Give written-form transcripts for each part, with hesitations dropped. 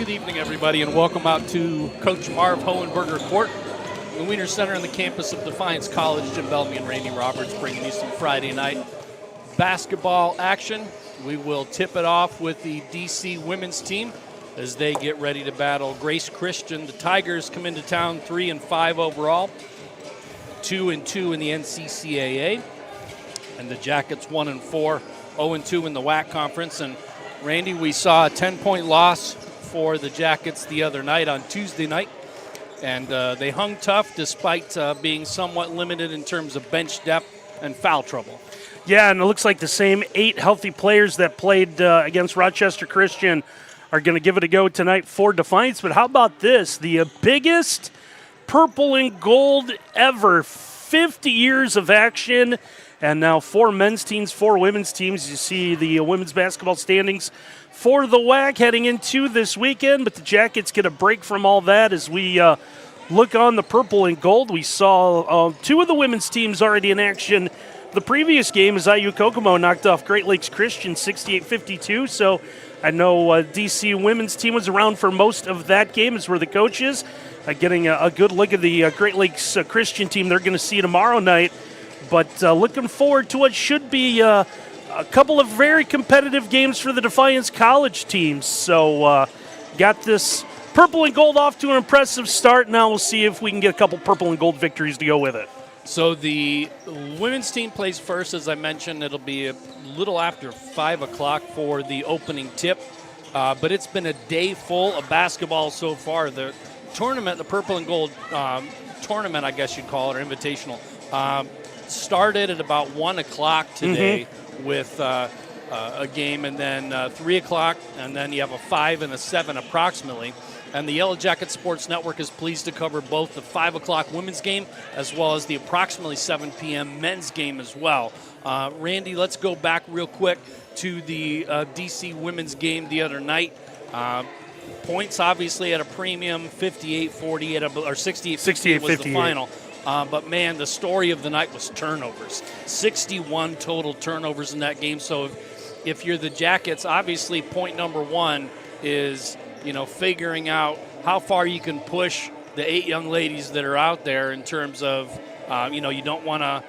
good evening, everybody, and welcome out to Coach Marv Hohenberger Court, the Wiener Center on the campus of Defiance College. Jim Bellamy and Randy Roberts bringing you some Friday night basketball action. We will tip it off with the DC women's team as they get ready to battle Grace Christian. The Tigers come into town 3-5 overall, 2-2 in the NCCAA, and the Jackets 1-4, 0-2 in the WAC conference. And Randy, we saw a 10-point loss for the Jackets the other night on Tuesday night, and they hung tough despite being somewhat limited in terms of bench depth and foul trouble. Yeah, and it looks like the same 8 healthy players that played against Rochester Christian are going to give it a go tonight for Defiance. But how about this? The biggest purple and gold ever, 50 years of action, and now 4 men's teams, 4 women's teams. You see the women's basketball standings for the WAC heading into this weekend, but the Jackets get a break from all that as we look on the purple and gold. We saw 2 of the women's teams already in action. The previous game is IU Kokomo knocked off Great Lakes Christian 68-52, so I know DC women's team was around for most of that game, as were the coaches. Getting a good look at the Great Lakes Christian team they're going to see tomorrow night. But looking forward to what should be a couple of very competitive games for the Defiance College teams. So got this purple and gold off to an impressive start. Now we'll see if we can get a couple purple and gold victories to go with it. So the women's team plays first, as I mentioned. It'll be a little after 5 o'clock for the opening tip. But it's been a day full of basketball so far. The tournament, the purple and gold tournament, I guess you'd call it, or invitational, started at about 1 o'clock today with a game, and then 3 o'clock, and then you have a 5 and a 7 approximately. And the Yellow Jacket Sports Network is pleased to cover both the 5 o'clock women's game as well as the approximately 7 p.m. men's game as well. Randy, let's go back real quick to the DC women's game the other night. Points obviously at a premium, 58-40, or 68-58 was the final. But, man, the story of the night was turnovers. 61 total turnovers in that game. So if you're the Jackets, obviously point number one is, figuring out how far you can push the 8 young ladies that are out there in terms of, you don't want to,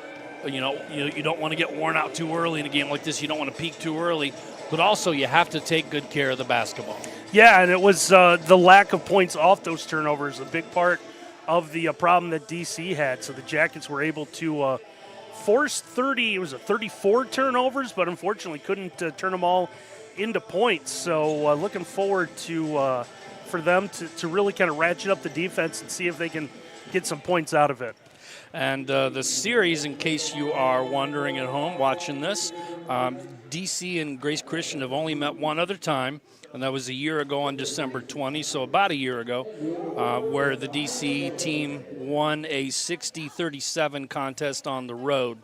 you don't want to get worn out too early in a game like this. You don't want to peak too early. But also you have to take good care of the basketball. Yeah, and it was the lack of points off those turnovers, a big part of the problem that DC had. So the Jackets were able to force 34 turnovers, but unfortunately couldn't turn them all into points. So looking forward to for them to really kind of ratchet up the defense and see if they can get some points out of it. And the series, in case you are wondering at home watching this, DC and Grace Christian have only met one other time, and that was a year ago on December 20, so about a year ago, where the DC team won a 60-37 contest on the road.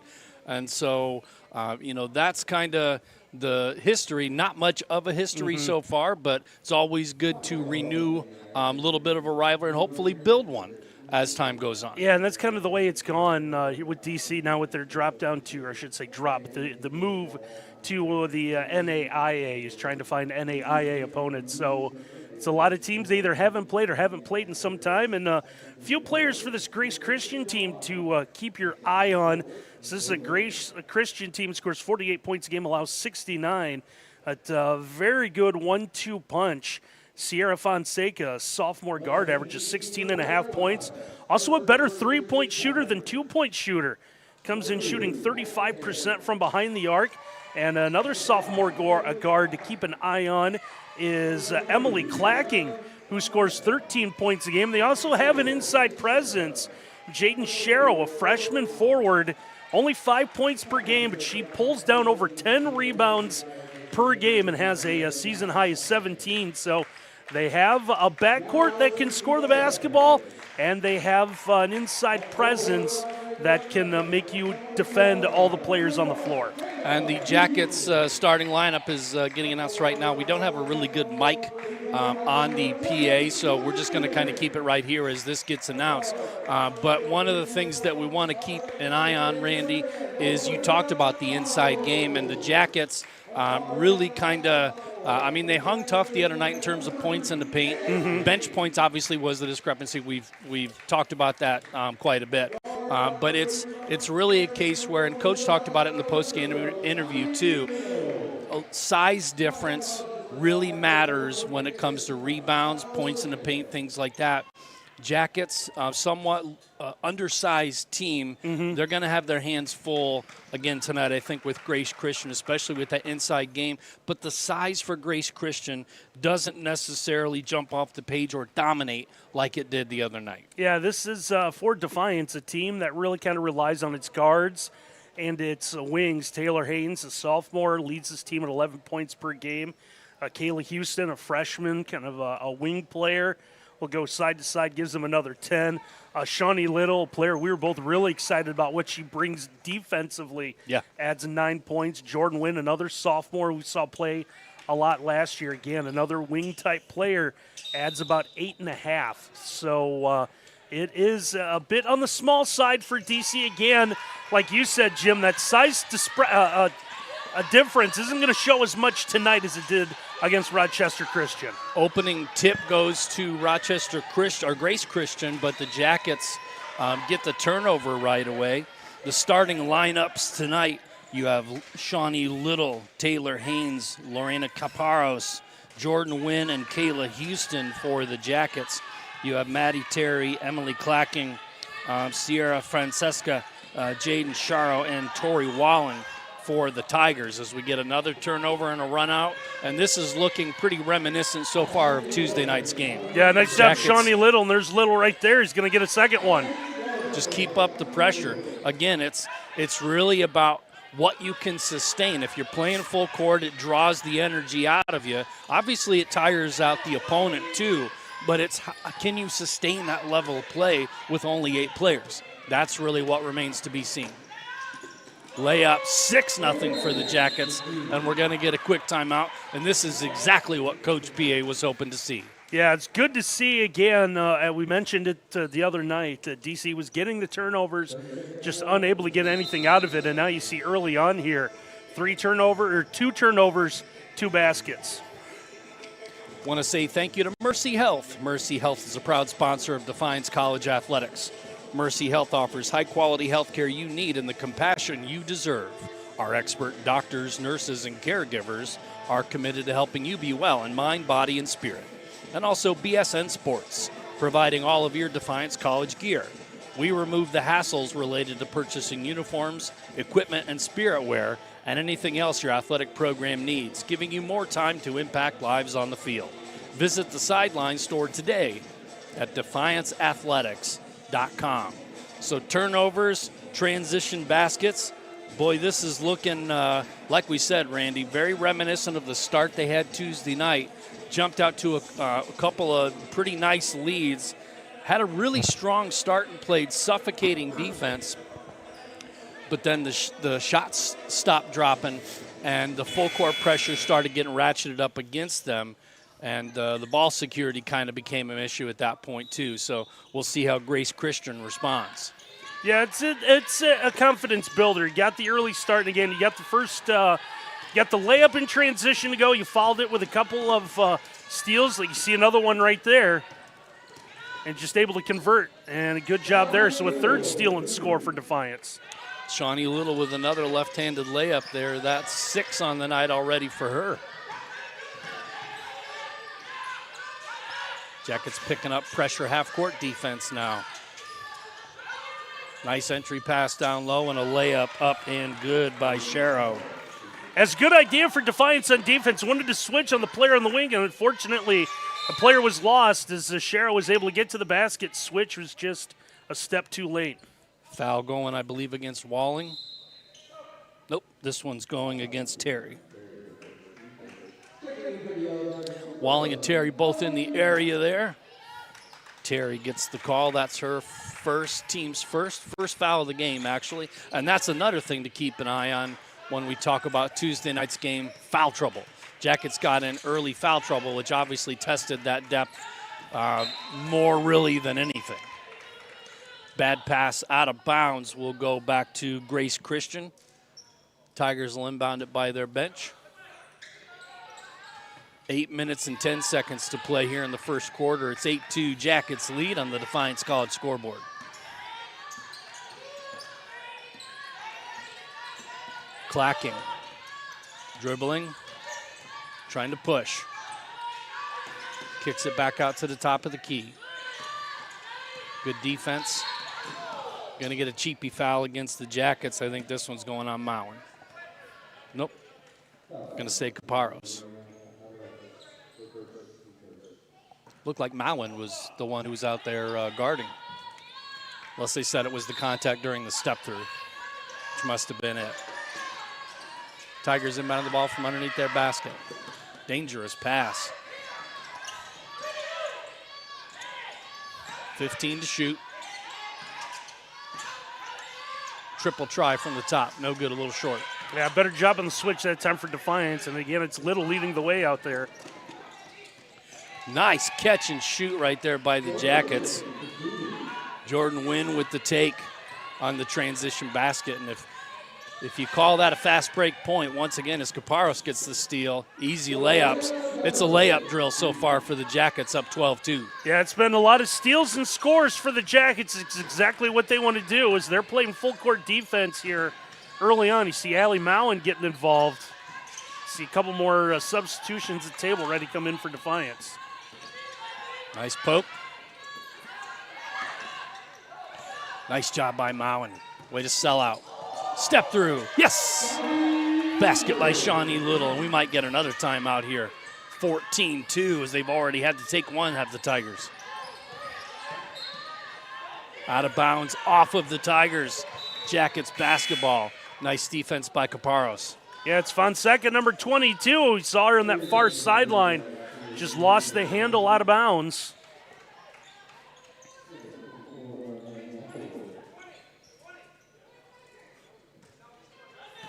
And so, that's kind of the history. Not much of a history so far, but it's always good to renew a little bit of a rivalry and hopefully build one as time goes on. Yeah, and that's kind of the way it's gone here with DC now with their drop down to, or I should say drop, the move to the NAIA is trying to find NAIA opponents. So it's a lot of teams they either haven't played or haven't played in some time, and a few players for this Grace Christian team to keep your eye on. So this is a Grace Christian team, scores 48 points a game, allows 69. A very good 1-2 punch. Sierra Fonseca, sophomore guard, averages 16.5 points. Also a better 3-point shooter than 2-point shooter. Comes in shooting 35% from behind the arc. And another sophomore guard to keep an eye on is Emily Clacking, who scores 13 points a game. They also have an inside presence, Jaden Sharrow, a freshman forward, only 5 points per game, but she pulls down over 10 rebounds per game and has a season high of 17. So they have a backcourt that can score the basketball, and they have an inside presence that can make you defend all the players on the floor. And the Jackets starting lineup is getting announced right now. We don't have a really good mic on the PA, so we're just going to kind of keep it right here as this gets announced. But one of the things that we want to keep an eye on, Randy, is you talked about the inside game, and the Jackets really kind of they hung tough the other night in terms of points in the paint. Mm-hmm. Bench points obviously was the discrepancy. We've talked about that quite a bit. But it's really a case where, and Coach talked about it in the post-game interview too, a size difference really matters when it comes to rebounds, points in the paint, things like that. Jackets, somewhat undersized team. Mm-hmm. They're going to have their hands full again tonight, I think, with Grace Christian, especially with that inside game. But the size for Grace Christian doesn't necessarily jump off the page or dominate like it did the other night. Yeah, this is for Defiance, a team that really kind of relies on its guards and its wings. Taylor Haynes, a sophomore, leads his team at 11 points per game. Kayla Houston, a freshman, kind of a wing player, will go side to side, gives them another 10. Shawnee Little, a player we were both really excited about what she brings defensively, adds 9 points. Jordan Wynn, another sophomore we saw play a lot last year. Again, another wing-type player, adds about 8.5. So it is a bit on the small side for DC. Again, like you said, Jim, that size difference isn't going to show as much tonight as it did against Rochester Christian. Opening tip goes to Rochester Christian or Grace Christian, but the Jackets get the turnover right away. The starting lineups tonight, you have Shawnee Little, Taylor Haynes, Lorena Caparos, Jordan Wynn, and Kayla Houston for the Jackets. You have Maddie Terry, Emily Clacking, Sierra Francesca, Jaden Sharo, and Tori Walling for the Tigers as we get another turnover and a run out. And this is looking pretty reminiscent so far of Tuesday night's game. Yeah, next up, Shawnee Little, and there's Little right there. He's going to get a second one. Just keep up the pressure. Again, it's really about what you can sustain. If you're playing full court, it draws the energy out of you. Obviously, it tires out the opponent too, but it's can you sustain that level of play with only 8 players? That's really what remains to be seen. Layup, 6-0 for the Jackets, and we're going to get a quick timeout, and this is exactly what Coach PA was hoping to see. Yeah, it's good to see again. We mentioned it the other night. DC was getting the turnovers, just unable to get anything out of it, and now you see early on here, 2 turnovers, 2 baskets. Want to say thank you to Mercy Health. Mercy Health is a proud sponsor of Defiance College Athletics. Mercy Health offers high-quality health care you need and the compassion you deserve. Our expert doctors, nurses, and caregivers are committed to helping you be well in mind, body, and spirit. And also BSN Sports, providing all of your Defiance College gear. We remove the hassles related to purchasing uniforms, equipment, and spirit wear, and anything else your athletic program needs, giving you more time to impact lives on the field. Visit the Sideline store today at DefianceAthletics.com. So turnovers, transition baskets. Boy, this is looking, like we said, Randy, very reminiscent of the start they had Tuesday night. Jumped out to a couple of pretty nice leads. Had a really strong start and played suffocating defense. But then the shots stopped dropping, and the full court pressure started getting ratcheted up against them. And the ball security kind of became an issue at that point, too. So we'll see how Grace Christian responds. Yeah, it's a confidence builder. You got the early start, and again, you got the first, you got the layup in transition to go. You followed it with a couple of steals. Like you see another one right there. And just able to convert. And a good job there. So a third steal and score for Defiance. Shawnee Little with another left-handed layup there. That's 6 on the night already for her. Jackets picking up pressure half-court defense now. Nice entry pass down low and a layup up and good by Sharo. As a good idea for Defiance on defense. Wanted to switch on the player on the wing, and unfortunately, a player was lost as Sharo was able to get to the basket. Switch was just a step too late. Foul going, I believe, against Walling. Nope, this one's going against Terry. Walling and Terry both in the area there. Terry gets the call. That's her team's first foul of the game, actually. And that's another thing to keep an eye on when we talk about Tuesday night's game, foul trouble. Jackets got in early foul trouble, which obviously tested that depth more really than anything. Bad pass out of bounds will go back to Grace Christian. Tigers will inbound it by their bench. 8 minutes and 10 seconds to play here in the first quarter. It's 8-2 Jackets lead on the Defiance College scoreboard. Clacking, dribbling, trying to push. Kicks it back out to the top of the key. Good defense. Going to get a cheapy foul against the Jackets. I think this one's going on Mowen. Nope. Going to say Caparros. Looked like Mowen was the one who was out there guarding. Unless they said it was the contact during the step through, which must have been it. Tigers inbound the ball from underneath their basket. Dangerous pass. 15 to shoot. Triple try from the top. No good, a little short. Yeah, better job on the switch that time for Defiance. And again, it's Little leading the way out there. Nice catch and shoot right there by the Jackets. Jordan Wynn with the take on the transition basket. And if you call that a fast break point, once again, as Caparros gets the steal, easy layups. It's a layup drill so far for the Jackets, up 12-2. Yeah, it's been a lot of steals and scores for the Jackets. It's exactly what they want to do is they're playing full court defense here early on. You see Allie Mowen getting involved. See a couple more substitutions at the table ready to come in for Defiance. Nice poke. Nice job by Mowen. Way to sell out. Step through. Yes! Basket by Shawnee Little. We might get another timeout here. 14-2 as they've already had to take one, have the Tigers. Out of bounds, off of the Tigers. Jackets basketball. Nice defense by Caparros. Yeah, it's Fonseca, number 22. We saw her on that far sideline. Just lost the handle out of bounds.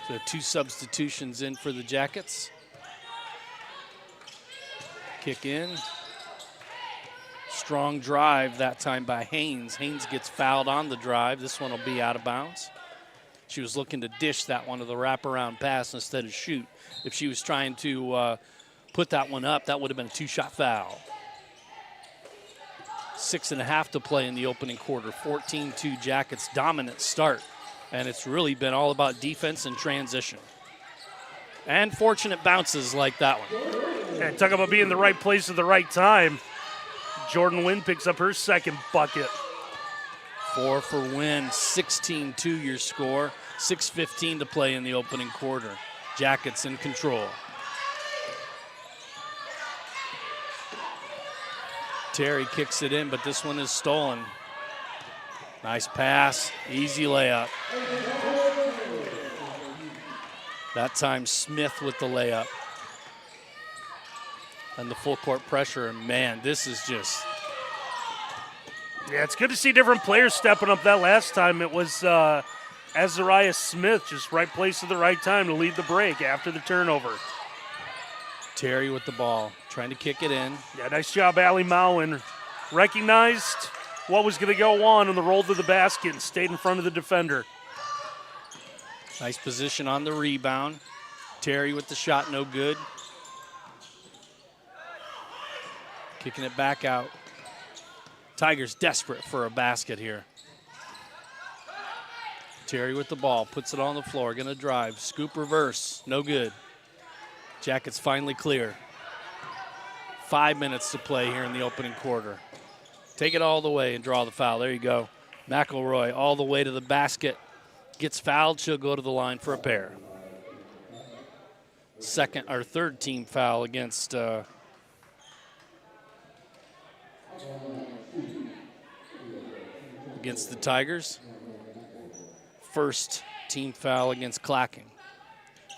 So 2 substitutions in for the Jackets. Kick in. Strong drive that time by Haynes. Haynes gets fouled on the drive. This one will be out of bounds. She was looking to dish that one to the wraparound pass instead of shoot. If she was trying to put that one up, that would have been a 2-shot foul. 6.5 to play in the opening quarter. 14-2 Jackets, dominant start. And it's really been all about defense and transition. And fortunate bounces like that one. Yeah, talk about being in the right place at the right time. Jordan Wynn picks up her second bucket. 4 for Wynn, 16-2 your score. 6:15 to play in the opening quarter. Jackets in control. Terry kicks it in, but this one is stolen. Nice pass, easy layup. That time Smith with the layup. And the full court pressure, and man, this is just... Yeah, it's good to see different players stepping up. That last time it was Azariah Smith, just right place at the right time to lead the break after the turnover. Terry with the ball, trying to kick it in. Yeah, nice job, Allie Mowen. Recognized what was going to go on the roll to the basket and stayed in front of the defender. Nice position on the rebound. Terry with the shot, no good. Kicking it back out. Tigers desperate for a basket here. Terry with the ball, puts it on the floor, gonna drive. Scoop reverse, no good. Jackets finally clear. 5 minutes to play here in the opening quarter. Take it all the way and draw the foul. There you go. McElroy all the way to the basket. Gets fouled, she'll go to the line for a pair. Second or third team foul against the Tigers. First team foul against Clacking.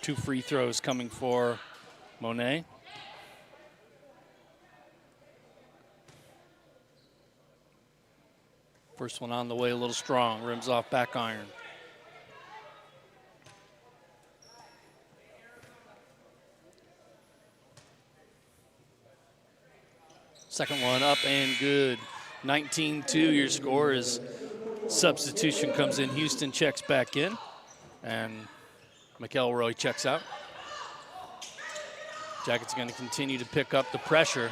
2 free throws coming for Monet. First one on the way, a little strong. Rims off back iron. Second one up and good. 19-2 your score as substitution comes in. Houston checks back in, and McElroy checks out. Jackets going to continue to pick up the pressure.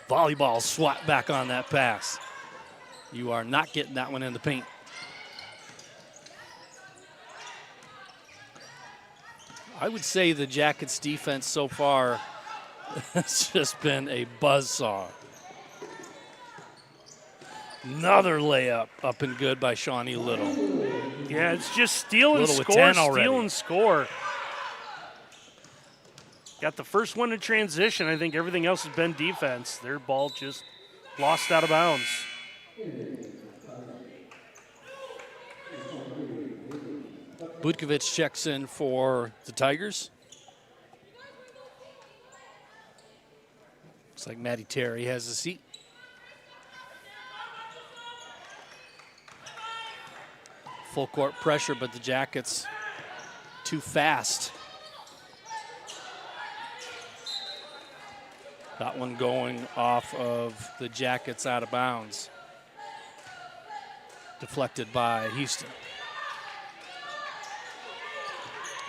Volleyball swat back on that pass. You are not getting that one in the paint. I would say the Jackets defense so far has just been a buzzsaw. Another layup up and good by Shawnee Little. Yeah, it's just steal and Little with score, 10 steal already. and score. Got the first one in transition. I think everything else has been defense. Their ball just lost out of bounds. Butkovich checks in for the Tigers. Looks like Matty Terry has a seat. Full court pressure, but the Jackets too fast. That one going off of the Jackets out of bounds. Deflected by Houston.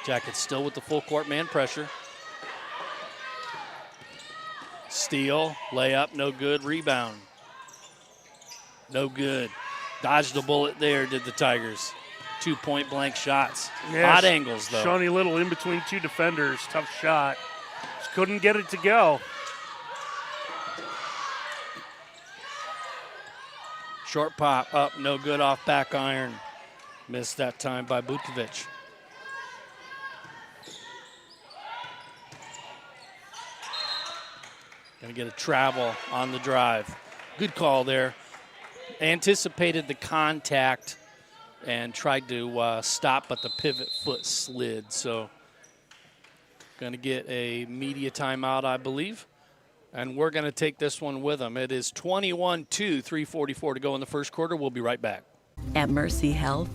Jackets still with the full court man pressure. Steal, layup, no good, rebound. No good. Dodged a bullet there, did the Tigers. 2 point blank shots. Yeah, Odd angles, though. Shawnee Little in between two defenders. Tough shot. Just couldn't get it to go. Short pop up, no good off back iron. Missed that time by Butkovich. Gonna get a travel on the drive. Good call there. Anticipated the contact and tried to stop, but the pivot foot slid. So gonna get a media timeout, I believe. And we're gonna take this one with them. It is 21-2, 3:44 to go in the first quarter. We'll be right back. At Mercy Health,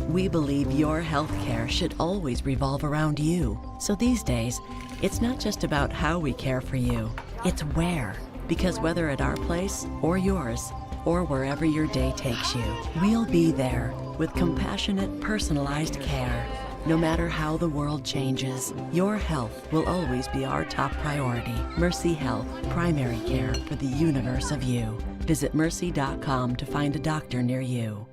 we believe your health care should always revolve around you. So these days, it's not just about how we care for you, it's where. Because whether at our place or yours, or wherever your day takes you, we'll be there with compassionate, personalized care. No matter how the world changes, your health will always be our top priority. Mercy Health, primary care for the universe of you. Visit mercy.com to find a doctor near you.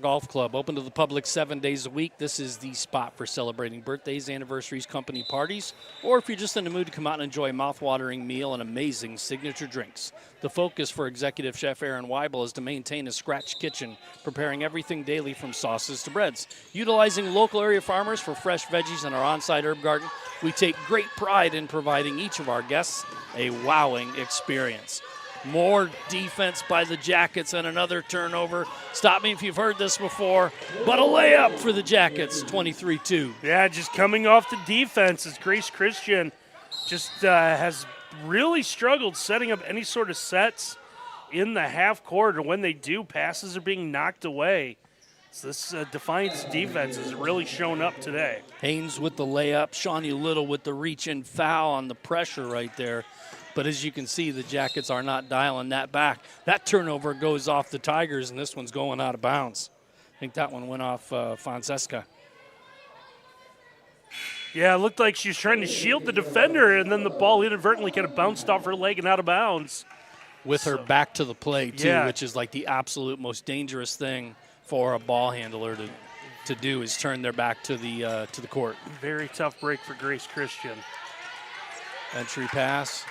Golf Club, open to the public 7 days a week. This is the spot for celebrating birthdays, anniversaries, company parties, or if you're just in the mood to come out and enjoy a mouth-watering meal and amazing signature drinks. The focus for Executive Chef Aaron Weibel is to maintain a scratch kitchen, preparing everything daily from sauces to breads. Utilizing local area farmers for fresh veggies in our on-site herb garden, we take great pride in providing each of our guests a wowing experience. More defense by the Jackets and another turnover. Stop me if you've heard this before, but a layup for the Jackets, 23-2. Yeah, just coming off the defense as Grace Christian just has really struggled setting up any sort of sets in the half court, or when they do, passes are being knocked away. So this Defiance defense has really shown up today. Haynes with the layup, Shawnee Little with the reach and foul on the pressure right there. But as you can see, the Jackets are not dialing that back. That turnover goes off the Tigers, and this one's going out of bounds. I think that one went off Fonseca. Yeah, it looked like she was trying to shield the defender, and then the ball inadvertently kind of bounced off her leg and out of bounds. With her back to the play, too, Yeah. which is like the absolute most dangerous thing for a ball handler to do is turn their back to the court. Very tough break for Grace Christian. Entry pass.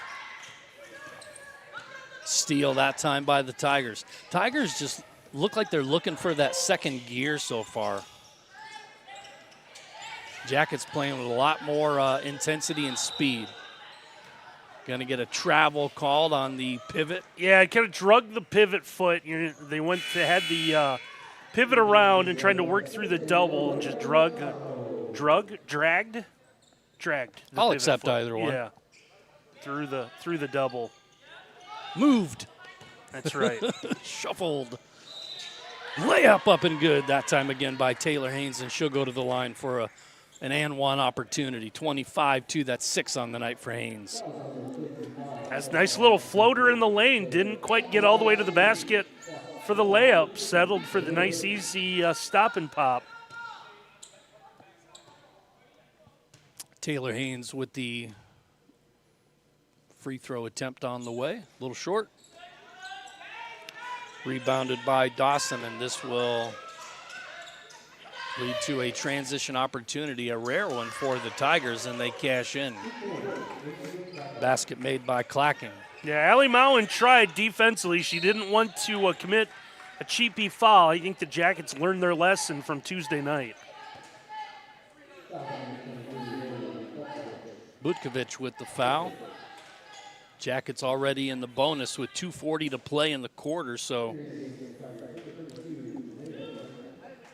Steal that time by the Tigers. Tigers just look like they're looking for that second gear so far. Jackets playing with a lot more intensity and speed. Going to get a travel called on the pivot. Yeah, it kind of drug the pivot foot. They had the pivot around and trying to work through the double and just dragged. the I'll pivot accept foot. either one. Yeah, through the double. Moved. That's right. Shuffled. Layup up and good that time again by Taylor Haynes, and she'll go to the line for a an and one opportunity. 25-2, that's 6 on the night for Haynes. That's a nice little floater in the lane. Didn't quite get all the way to the basket for the layup. Settled for the nice, easy stop and pop. Taylor Haynes with the free throw attempt on the way. A little short. Rebounded by Dawson, and this will lead to a transition opportunity, a rare one for the Tigers, and they cash in. Basket made by Clacking. Yeah, Allie Mowen tried defensively. She didn't want to commit a cheapy foul. I think the Jackets learned their lesson from Tuesday night. Butkovich with the foul. Jackets already in the bonus with 2:40 to play in the quarter, so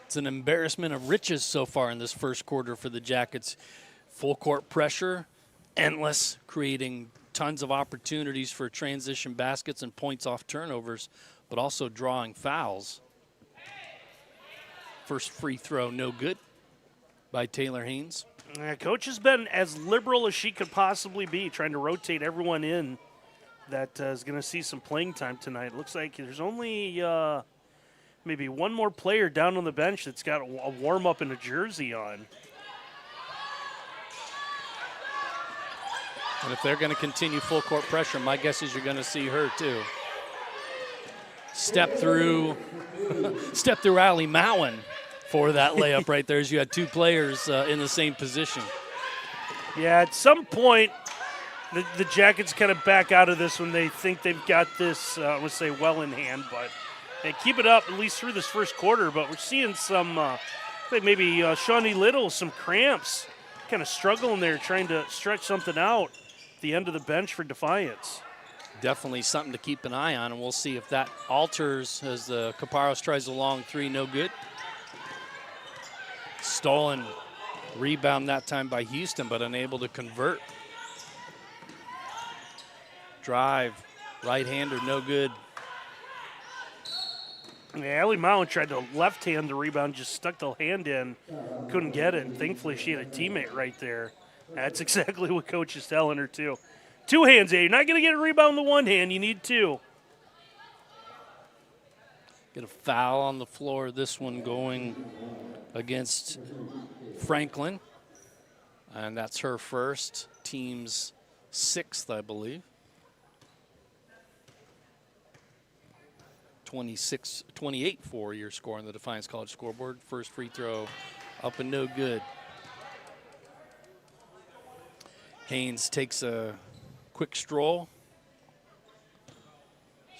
it's an embarrassment of riches so far in this first quarter for the Jackets. Full court pressure, endless, creating tons of opportunities for transition baskets and points off turnovers, but also drawing fouls. First free throw, no good by Taylor Haynes. Coach has been as liberal as she could possibly be, trying to rotate everyone in that is going to see some playing time tonight. Looks like there's only maybe one more player down on the bench that's got a warm-up and a jersey on. And if they're going to continue full court pressure, my guess is you're going to see her too. Step through Allie Mowen for that layup right there, as you had two players in the same position. Yeah, at some point, the Jackets kind of back out of this when they think they've got this, I would say, well in hand, but they keep it up at least through this first quarter. But we're seeing some, like maybe Shawnee Little, some cramps, kind of struggling there, trying to stretch something out at the end of the bench for Defiance. Definitely something to keep an eye on, and we'll see if that alters as the Caparros tries a long three, no good. Stolen rebound that time by Houston, but unable to convert. Drive, right-hander, no good. Yeah, Allie Mowen tried to left-hand the rebound, just stuck the hand in, couldn't get it. And thankfully, she had a teammate right there. That's exactly what Coach is telling her, too. Two hands, You're not going to get a rebound with the one hand. You need two. Get a foul on the floor. This one going against Franklin. And that's her first. Team's 6th, I believe. 28 for your score on the Defiance College scoreboard. First free throw up and no good. Haynes takes a quick stroll.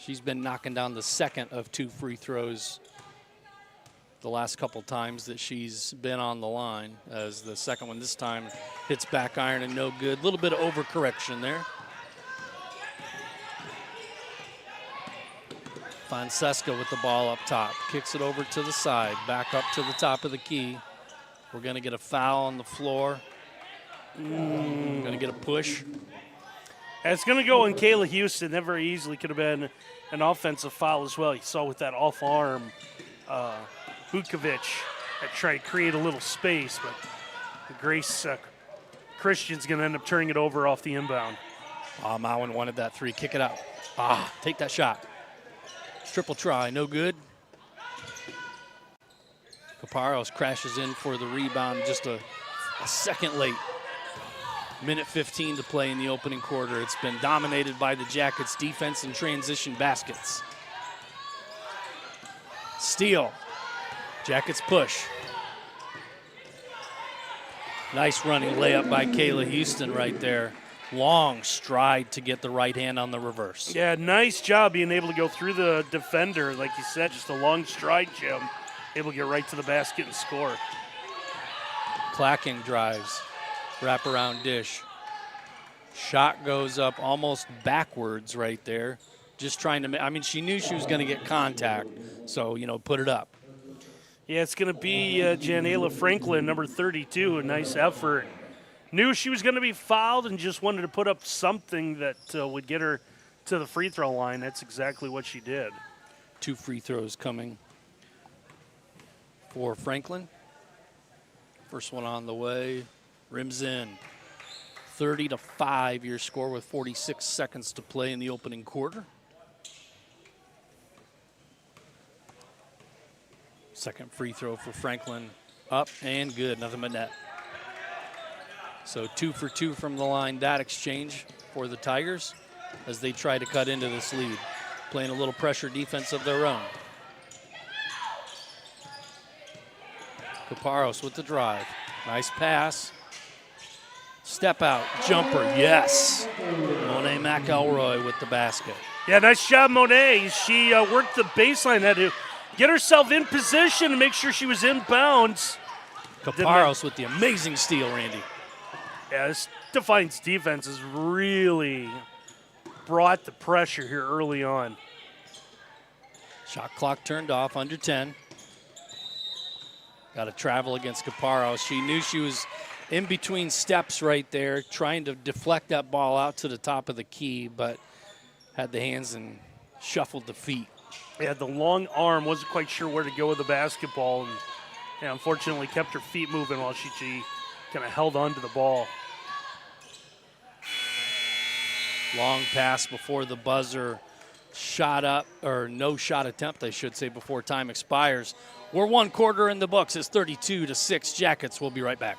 She's been knocking down the second of 2 free throws the last couple times that she's been on the line, as the second one this time hits back iron and no good. A little bit of overcorrection there. Fonseca with the ball up top. Kicks it over to the side. Back up to the top of the key. We're going to get a foul on the floor. Going to get a push. It's going to go on Kayla Houston. That very easily could have been an offensive foul as well. You saw with that off-arm, Butkovich that tried to create a little space, but Grace Christian's going to end up turning it over off the inbound. Mowen wanted that three. Kick it out. Take that shot. Triple try, no good. Caparros crashes in for the rebound, just a second late. Minute 15 to play in the opening quarter. It's been dominated by the Jackets' defense and transition baskets. Steal. Jackets push. Nice running layup by Kayla Houston right there. Long stride to get the right hand on the reverse. Yeah, nice job being able to go through the defender. Like you said, just a long stride, Jim. Able to get right to the basket and score. Clacking drives. Wraparound dish. Shot goes up almost backwards right there. Just trying to, she knew she was going to get contact. So, put it up. Yeah, it's going to be Janayla Franklin, number 32. A nice effort. Knew she was going to be fouled and just wanted to put up something that would get her to the free throw line. That's exactly what she did. 2 free throws coming for Franklin. First one on the way. Rims in. 30-5 your score with 46 seconds to play in the opening quarter. Second free throw for Franklin. Up and good. Nothing but net. So 2 for 2 from the line. That exchange for the Tigers as they try to cut into this lead. Playing a little pressure defense of their own. Caparros with the drive. Nice pass. Step out. Jumper. Yes. Monet McElroy with the basket. Yeah, nice job, Monet. She worked the baseline, had to get herself in position to make sure she was in bounds. Caparros with the amazing steal, Randy. Yeah, this Defiance defense has really brought the pressure here early on. Shot clock turned off, under 10. Got to travel against Caparros. She knew she was in between steps right there, trying to deflect that ball out to the top of the key, but had the hands and shuffled the feet. Yeah, the long arm, wasn't quite sure where to go with the basketball, and yeah, unfortunately kept her feet moving while she kind of held on to the ball. Long pass before the buzzer. Shot up, or no shot attempt, I should say, before time expires. We're 1 quarter in the books. It's 32-6 Jackets. We'll be right back.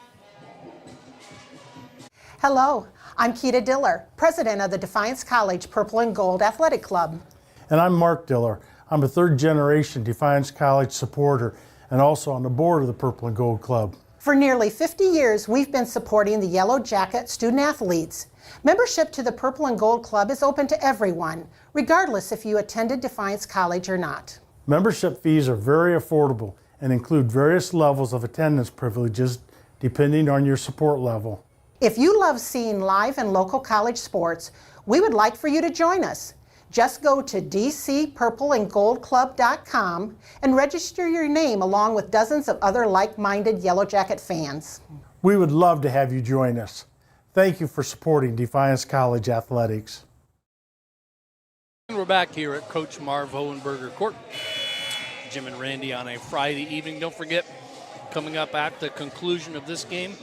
Hello, I'm Keita Diller, president of the Defiance College Purple and Gold Athletic Club. And I'm Mark Diller. I'm a third-generation Defiance College supporter and also on the board of the Purple and Gold Club. For nearly 50 years, we've been supporting the Yellow Jacket student athletes. Membership to the Purple and Gold Club is open to everyone, regardless if you attended Defiance College or not. Membership fees are very affordable and include various levels of attendance privileges depending on your support level. If you love seeing live and local college sports, we would like for you to join us. Just go to dcpurpleandgoldclub.com and register your name along with dozens of other like-minded Yellow Jacket fans. We would love to have you join us. Thank you for supporting Defiance College Athletics. And we're back here at Coach Marv Hohenberger Court. Jim and Randy on a Friday evening. Don't forget, coming up at the conclusion of this game,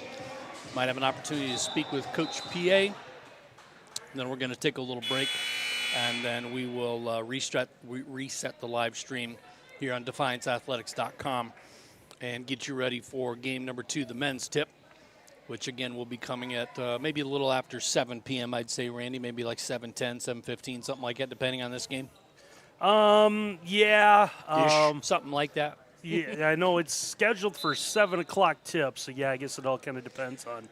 might have an opportunity to speak with Coach PA. Then we're going to take a little break, and then we will reset the live stream here on DefianceAthletics.com and get you ready for game number 2, the men's tip, which again will be coming at maybe a little after 7 p.m. I'd say, Randy, maybe like 7:10, 7:15, something like that, depending on this game. Yeah. Something like that. Yeah, I know it's scheduled for 7 o'clock tip, so yeah, I guess it all kind of depends on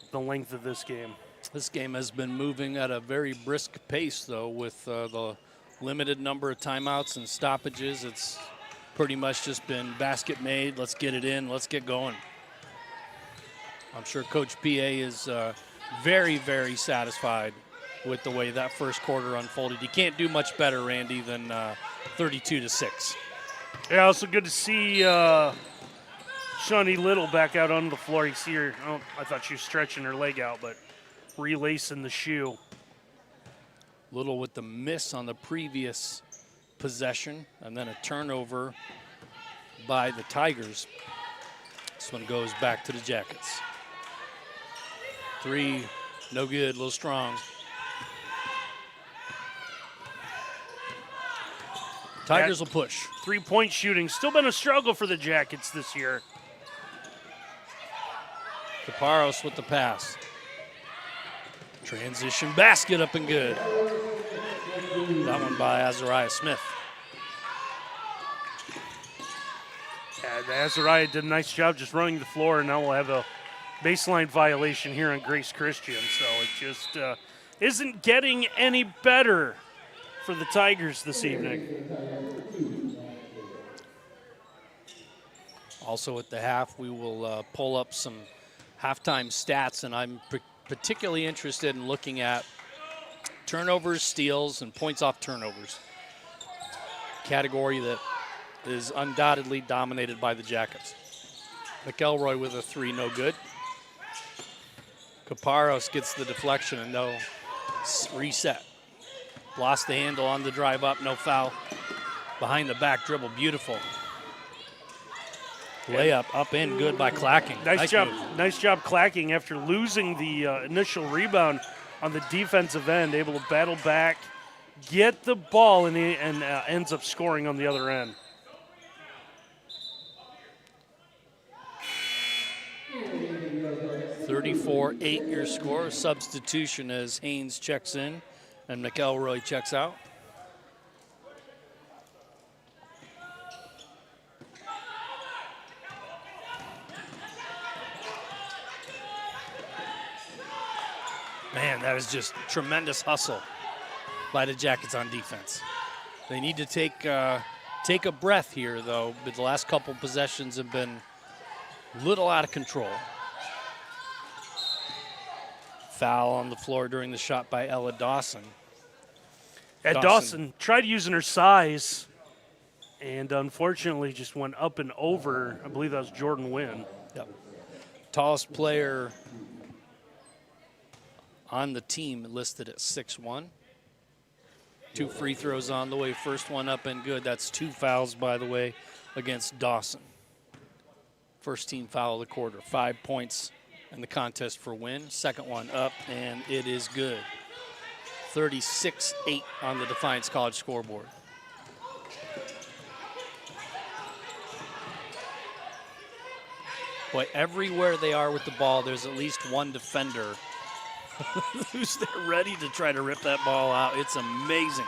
the length of this game. This game has been moving at a very brisk pace, though, with the limited number of timeouts and stoppages. It's pretty much just been basket made, let's get it in, let's get going. I'm sure Coach PA is very, very satisfied with the way that first quarter unfolded. You can't do much better, Randy, than 32-6. Yeah, also good to see Shawnee Little back out on the floor. You see her, I thought she was stretching her leg out, but relacing the shoe. Little with the miss on the previous possession, and then a turnover by the Tigers. This one goes back to the Jackets. 3, no good, a little strong. Tigers will push. 3-point shooting, still been a struggle for the Jackets this year. Caparros with the pass. Transition basket up and good. That one by Azariah Smith. And Azariah did a nice job just running the floor, and now we'll have a baseline violation here on Grace Christian. So it just isn't getting any better for the Tigers this evening. Also at the half, we will pull up some halftime stats, and I'm particularly interested in looking at turnovers, steals, and points off turnovers. Category that is undoubtedly dominated by the Jackets. McElroy with a 3, no good. Caparros gets the deflection and no reset. Lost the handle on the drive up, no foul. Behind the back dribble, beautiful. Layup up in, good by Clacking. Nice job. move. Nice job Clacking after losing the initial rebound on the defensive end, able to battle back, get the ball, and ends up scoring on the other end. (34-8) your score. Substitution as Haynes checks in and McElroy checks out. Man, that is just tremendous hustle by the Jackets on defense. They need to take a breath here, though. But the last couple possessions have been a little out of control. Foul on the floor during the shot by Ella Dawson. Dawson tried using her size, and unfortunately just went up and over. I believe that was Jordan Wynn. Yep. Tallest player on the team listed at 6'1". 2 free throws on the way. First one up and good. That's 2 fouls, by the way, against Dawson. First team foul of the quarter. 5 points in the contest for Wynn. Second one up, and it is good. 36-8 on the Defiance College scoreboard. Boy, everywhere they are with the ball, there's at least one defender who's there ready to try to rip that ball out. It's amazing.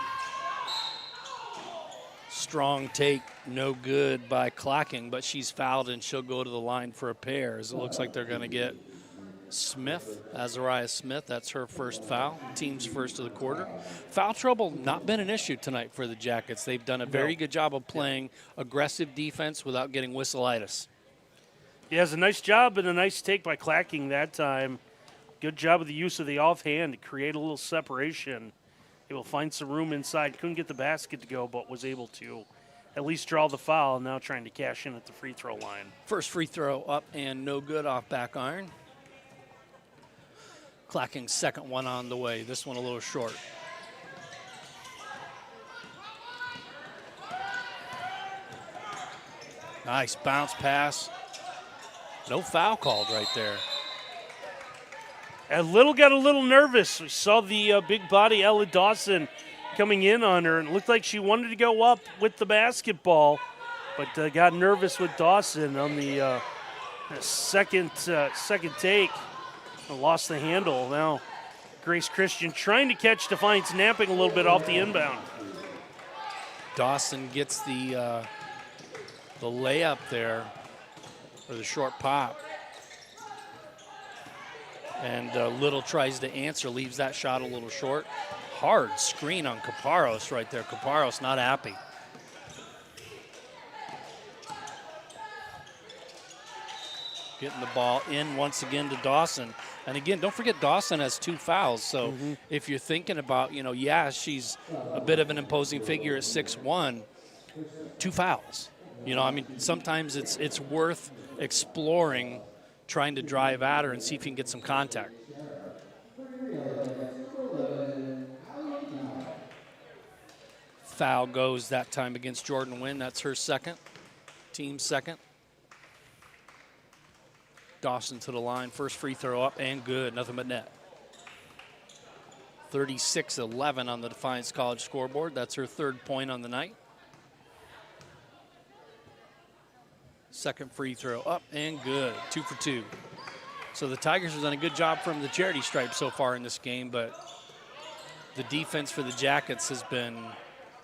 Strong take, no good by Clacking, but she's fouled and she'll go to the line for a pair, as it looks like they're going to get Smith, Azariah Smith. That's her first foul, team's first of the quarter. Foul trouble not been an issue tonight for the Jackets. They've done a very good job of playing aggressive defense without getting whistleitis. Yeah, it's a nice job and a nice take by Clacking that time. Good job of the use of the offhand to create a little separation. Able to find some room inside. Couldn't get the basket to go, but was able to at least draw the foul. Now trying to cash in at the free throw line. First free throw up and no good off back iron. Clacking's second one on the way. This one a little short. Nice bounce pass. No foul called right there. Got a little nervous. We saw the big body Ella Dawson coming in on her, and it looked like she wanted to go up with the basketball, but got nervous with Dawson on the second take. Lost the handle. Now Grace Christian trying to catch Defiance napping a little bit off the inbound. Dawson gets the layup there, or the short pop. And Little tries to answer, leaves that shot a little short. Hard screen on Caparros right there. Caparros not happy. Getting the ball in once again to Dawson. And again, don't forget Dawson has 2 fouls. So if you're thinking about, she's a bit of an imposing figure at 6'1", 2 fouls. Sometimes it's worth exploring, trying to drive at her and see if you can get some contact. Foul goes that time against Jordan Wynn. That's her second, team second. Dawson to the line, first free throw up and good, nothing but net. 36-11 on the Defiance College scoreboard. That's her third point on the night. Second free throw up and good, 2 for 2. So the Tigers have done a good job from the charity stripe so far in this game, but the defense for the Jackets has been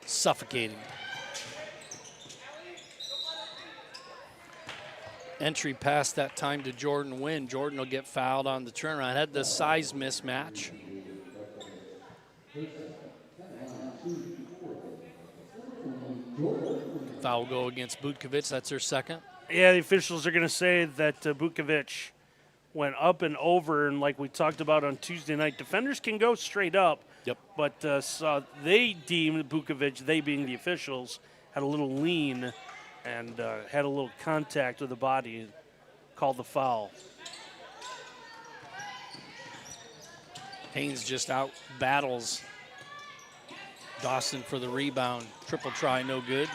suffocating. Entry pass that time to Jordan Wynn. Jordan will get fouled on the turnaround. Had the size mismatch. Foul will go against Butkovich. That's her second. Yeah, the officials are going to say that Butkovich went up and over, and like we talked about on Tuesday night, defenders can go straight up. Yep. But they deemed Butkovich, they being the officials, had a little lean and had a little contact with the body, called the foul. Haynes just out battles Dawson for the rebound. Triple try, no good.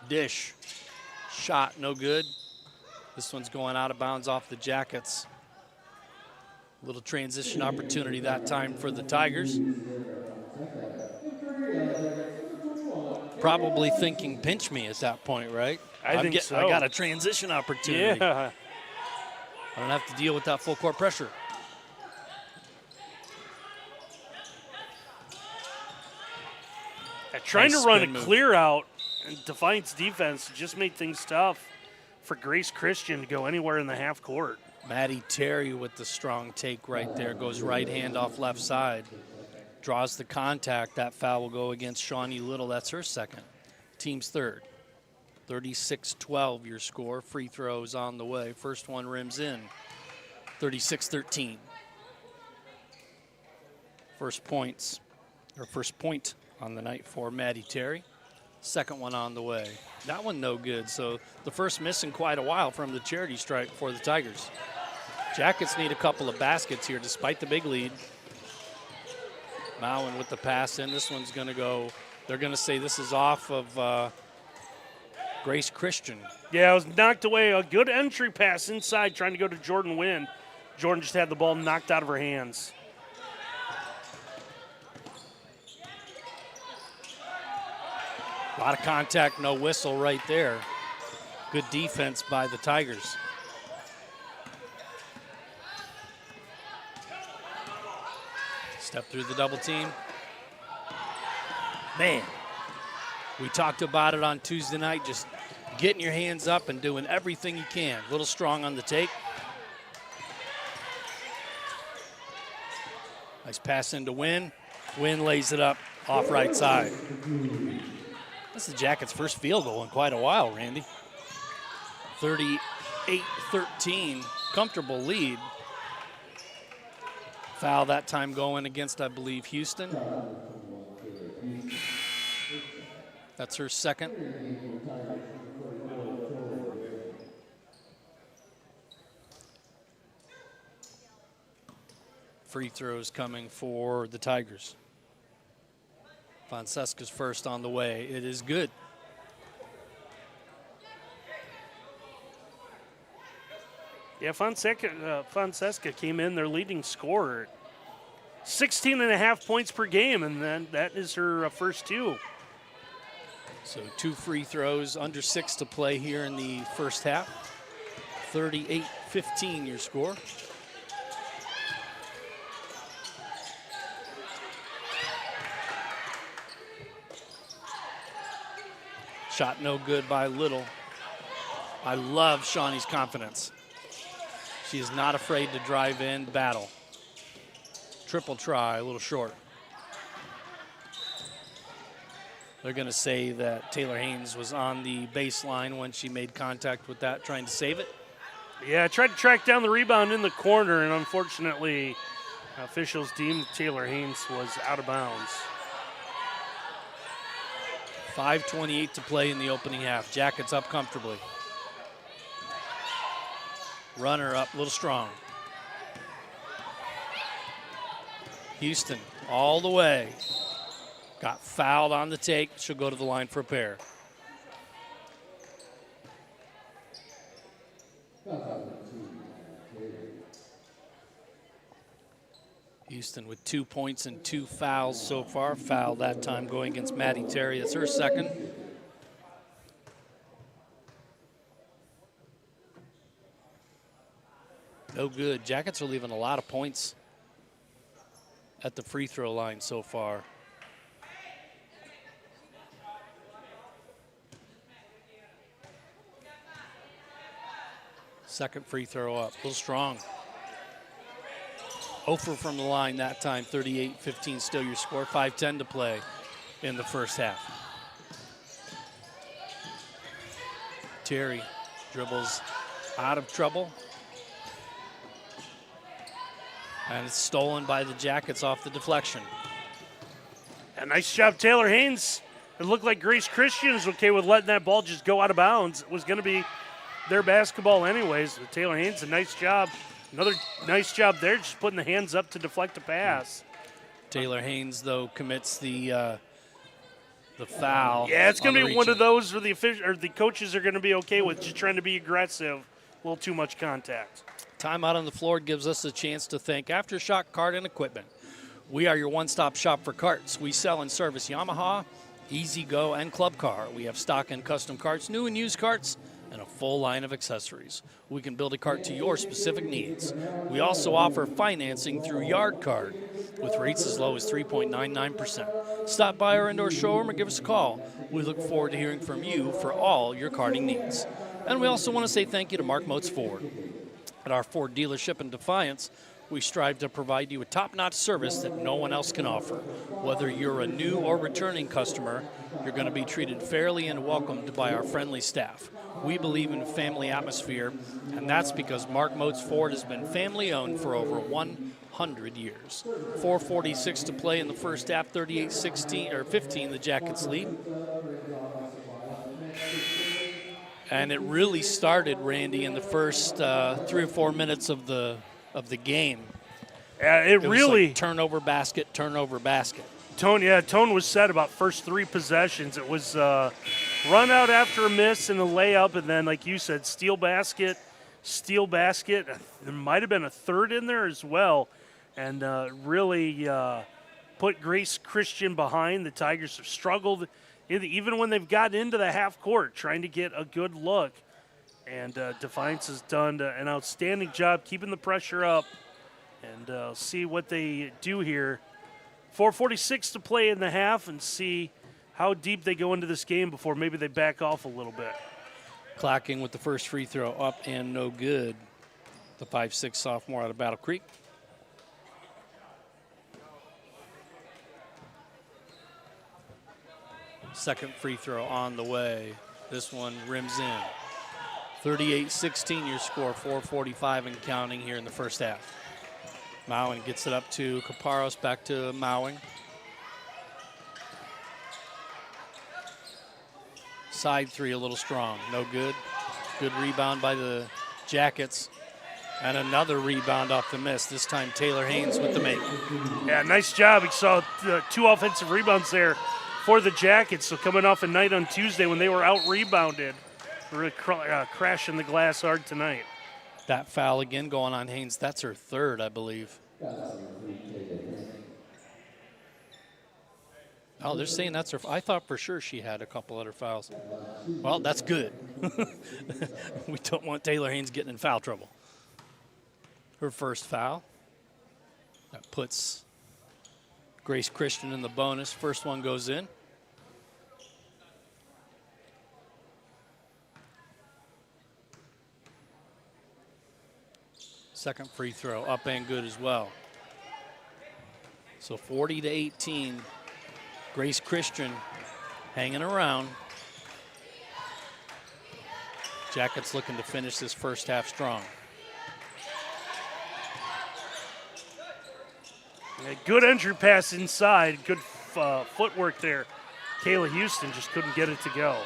dish. Shot, no good. This one's going out of bounds off the Jackets. Little transition opportunity that time for the Tigers. Probably thinking pinch me at that point, right? I think so. I got a transition opportunity. Yeah. I don't have to deal with that full court pressure. Trying Nice to run a spin move. clear out and Defiance defense just made things tough for Grace Christian to go anywhere in the half court. Maddie Terry with the strong take right there. Goes right hand off left side. Draws the contact. That foul will go against Shawnee Little. That's her second. Team's third. 36-12 your score. Free throws on the way. First one rims in. 36-13. First point on the night for Maddie Terry. Second one on the way. That one no good. So the first miss in quite a while from the charity stripe for the Tigers. Jackets need a couple of baskets here despite the big lead. Mowen with the pass in. This one's going to go. They're going to say this is off of Grace Christian. Yeah, it was knocked away. A good entry pass inside trying to go to Jordan Wynn. Jordan just had the ball knocked out of her hands. A lot of contact, no whistle right there. Good defense by the Tigers. Step through the double team. Man, we talked about it on Tuesday night, just getting your hands up and doing everything you can. A little strong on the take. Nice pass into Wynn. Wynn lays it up off right side. This is the Jackets' first field goal in quite a while, Randy. 38-13, comfortable lead. Foul that time going against, I believe, Houston. That's her second. Free throws coming for the Tigers. Fonseca's first on the way. It is good. Yeah, Fonseca came in their leading scorer. 16.5 points per game, and then that is her first two. So 2 free throws, under 6 to play here in the first half. 38-15 your score. Shot no good by Little. I love Shawnee's confidence. She is not afraid to drive in, battle. Triple try, a little short. They're going to say that Taylor Haynes was on the baseline when she made contact with that, trying to save it. Yeah, tried to track down the rebound in the corner, and unfortunately, officials deemed Taylor Haynes was out of bounds. 5:28 to play in the opening half. Jackets up comfortably. Runner up, a little strong. Houston all the way. Got fouled on the take. She'll go to the line for a pair. Houston with 2 points and 2 fouls so far. Foul that time going against Maddie Terry. It's her second. No good. Jackets are leaving a lot of points at the free throw line so far. Second free throw up, a little strong. Ofer from the line that time, 38-15 still your score. 5:10 to play in the first half. Terry dribbles out of trouble. And it's stolen by the Jackets off the deflection. A nice job, Taylor Haynes. It looked like Grace Christian is okay with letting that ball just go out of bounds. It was going to be their basketball anyways. But Taylor Haynes, a nice job. Another nice job there, just putting the hands up to deflect a pass. Taylor Haynes, though, commits the the foul. Yeah, it's going on to the be one of reaching. those where the coaches are going to be okay with just trying to be aggressive, a little too much contact. Timeout on the floor gives us a chance to thank Aftershock Kart and Equipment. We are your one-stop shop for karts. We sell and service Yamaha, E-Z-GO, and Club Car. We have stock and custom karts, new and used karts, and a full line of accessories. We can build a cart to your specific needs. We also offer financing through Yard Card with rates as low as 3.99%. Stop by our indoor showroom or give us a call. We look forward to hearing from you for all your karting needs. And we also want to say thank you to Mark Motes Ford. At our Ford dealership in Defiance, we strive to provide you a top-notch service that no one else can offer. Whether you're a new or returning customer, you're going to be treated fairly and welcomed by our friendly staff. We believe in family atmosphere, and that's because Mark Motes Ford has been family-owned for over 100 years. 4:46 to play in the first half, 38-16 or 15 the Jackets lead. And it really started, Randy, in the first 3 or 4 minutes of the game. It was really like turnover basket. Tone was set about first 3 possessions. It was run out after a miss and a layup, and then, like you said, steal basket. There might have been a third in there as well, and really put Grace Christian behind. The Tigers have struggled, even when they've gotten into the half court, trying to get a good look. And Defiance has done an outstanding job keeping the pressure up, and see what they do here. 4:46 to play in the half, and see how deep they go into this game before maybe they back off a little bit. Clacking with the first free throw up and no good. The 5'6" sophomore out of Battle Creek. Second free throw on the way. This one rims in. 38-16 your score, 4:45 and counting here in the first half. Mowing gets it up to Caparros, back to Mowing. Side three a little strong, no good. Good rebound by the Jackets. And another rebound off the miss, this time Taylor Haynes with the make. Yeah, nice job. We saw 2 offensive rebounds there for the Jackets. So coming off a night on Tuesday when they were out-rebounded, really crashing the glass hard tonight. That foul again going on Haynes. That's her third, I believe. Oh, they're saying that's her. I thought for sure she had a couple other fouls. Well, that's good. We don't want Taylor Haynes getting in foul trouble. Her first foul. That puts Grace Christian in the bonus. First one goes in. Second free throw, up and good as well. So 40-18, Grace Christian hanging around. Jackets looking to finish this first half strong. Yeah, good entry pass inside, good footwork there. Kayla Houston just couldn't get it to go.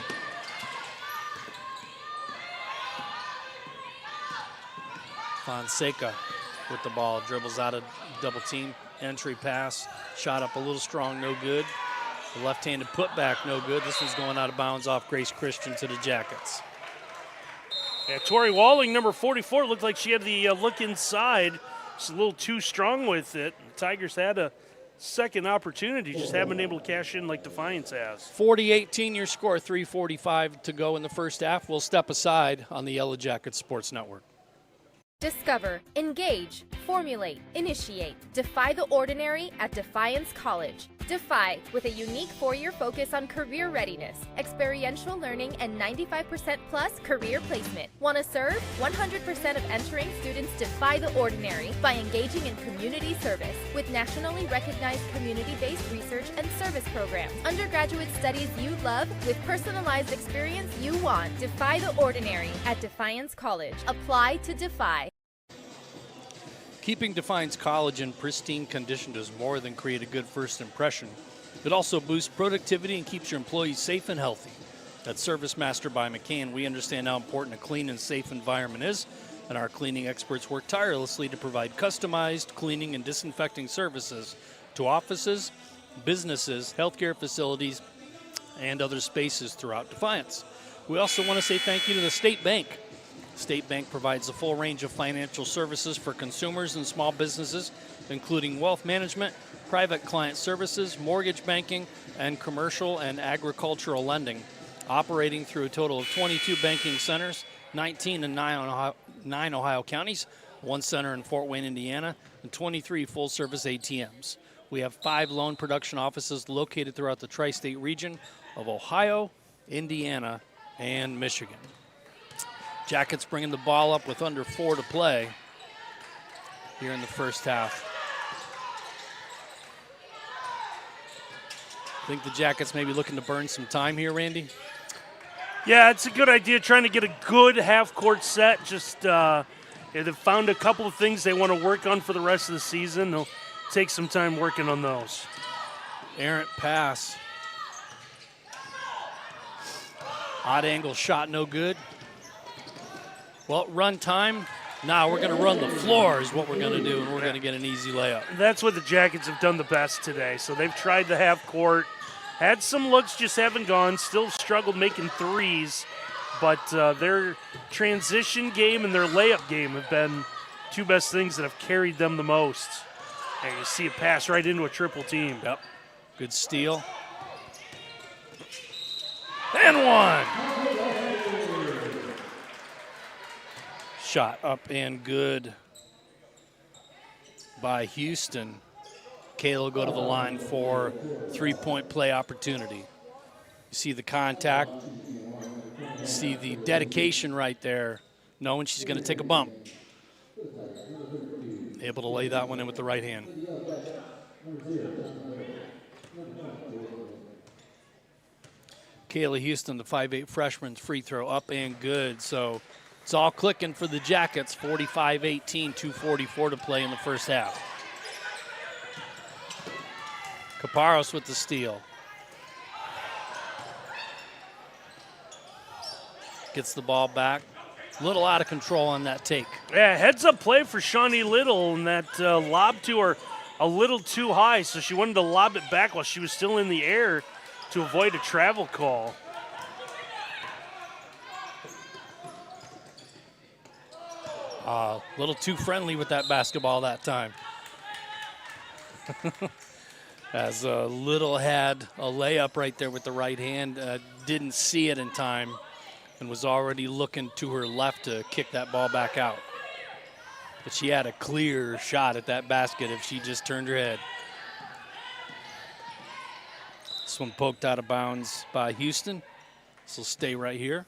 Fonseca with the ball, dribbles out of double team, entry pass, shot up a little strong, no good. The left-handed putback, no good. This one's going out of bounds off Grace Christian to the Jackets. Yeah, Tori Walling, number 44, looked like she had the look inside. Just a little too strong with it. The Tigers had a second opportunity, just haven't been able to cash in like Defiance has. 40-18 your score, 3:45 to go in the first half. We'll step aside on the Yellow Jackets Sports Network. Discover, engage, formulate, initiate. Defy the ordinary at Defiance College. Defy, with a unique 4-year focus on career readiness, experiential learning, and 95% plus career placement. Want to serve? 100% of entering students defy the ordinary by engaging in community service with nationally recognized community-based research and service programs. Undergraduate studies you love with personalized experience you want. Defy the ordinary at Defiance College. Apply to Defy. Keeping Defiance College in pristine condition does more than create a good first impression. It also boosts productivity and keeps your employees safe and healthy. At Service Master by McCann, we understand how important a clean and safe environment is, and our cleaning experts work tirelessly to provide customized cleaning and disinfecting services to offices, businesses, healthcare facilities, and other spaces throughout Defiance. We also want to say thank you to the State Bank. State Bank provides a full range of financial services for consumers and small businesses, including wealth management, private client services, mortgage banking, and commercial and agricultural lending. Operating through a total of 22 banking centers, 19 in 9 Ohio counties, 1 center in Fort Wayne, Indiana, and 23 full-service ATMs. We have 5 loan production offices located throughout the tri-state region of Ohio, Indiana, and Michigan. Jackets bringing the ball up with under 4 to play here in the first half. I think the Jackets may be looking to burn some time here, Randy. Yeah, it's a good idea trying to get a good half-court set. Just they've found a couple of things they want to work on for the rest of the season. They'll take some time working on those. Errant pass. Odd angle shot, no good. Well, run time. Now we're going to run the floor is what we're going to do, and we're going to get an easy layup. That's what the Jackets have done the best today. So they've tried the half-court. Had some looks, just haven't gone. Still struggled making threes. But their transition game and their layup game have been 2 best things that have carried them the most. And you see a pass right into a triple team. Yep. Good steal. And one. Shot up and good by Houston. Kayla will go to the line for 3-point play opportunity. You see the contact. You see the dedication right there, knowing she's going to take a bump. Able to lay that one in with the right hand. Kayla Houston, the 5'8 freshman's free throw up and good. So it's all clicking for the Jackets. 45-18, 2:44 to play in the first half. Caparros with the steal. Gets the ball back. A little out of control on that take. Yeah, heads-up play for Shawnee Little, and that lob to her a little too high, so she wanted to lob it back while she was still in the air to avoid a travel call. A little too friendly with that basketball that time. As Little had a layup right there with the right hand, didn't see it in time, and was already looking to her left to kick that ball back out. But she had a clear shot at that basket if she just turned her head. This one poked out of bounds by Houston. This will stay right here.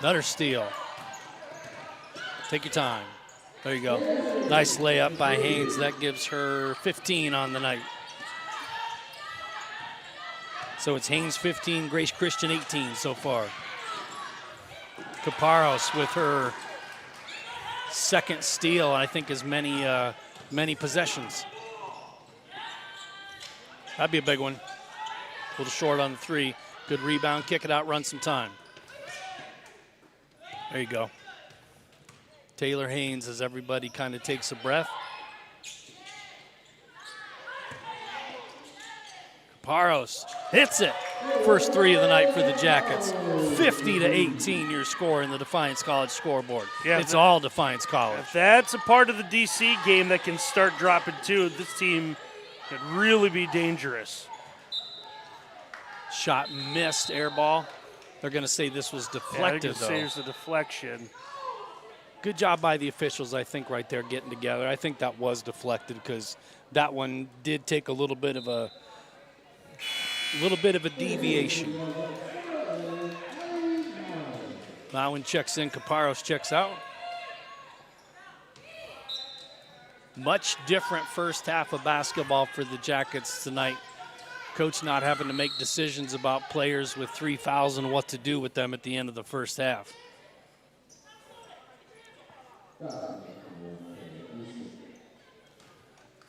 Another steal. Take your time. There you go. Nice layup by Haynes. That gives her 15 on the night. So it's Haynes 15, Grace Christian 18 so far. Caparros with her second steal, I think as many possessions. That'd be a big one. A little short on the 3. Good rebound, kick it out, run some time. There you go. Taylor Haynes as everybody kind of takes a breath. Caparros hits it. First 3 of the night for the Jackets. 50-18 your score in the Defiance College scoreboard. Yeah, it's all Defiance College. If that's a part of the DC game that can start dropping too, this team could really be dangerous. Shot missed, air ball. They're going to say this was deflected, though. Say there's a deflection. Good job by the officials, I think, right there getting together. I think that was deflected because that one did take a little bit of a deviation. Bowen checks in, Caparros checks out. Much different first half of basketball for the Jackets tonight. Coach not having to make decisions about players with 3 fouls and what to do with them at the end of the first half.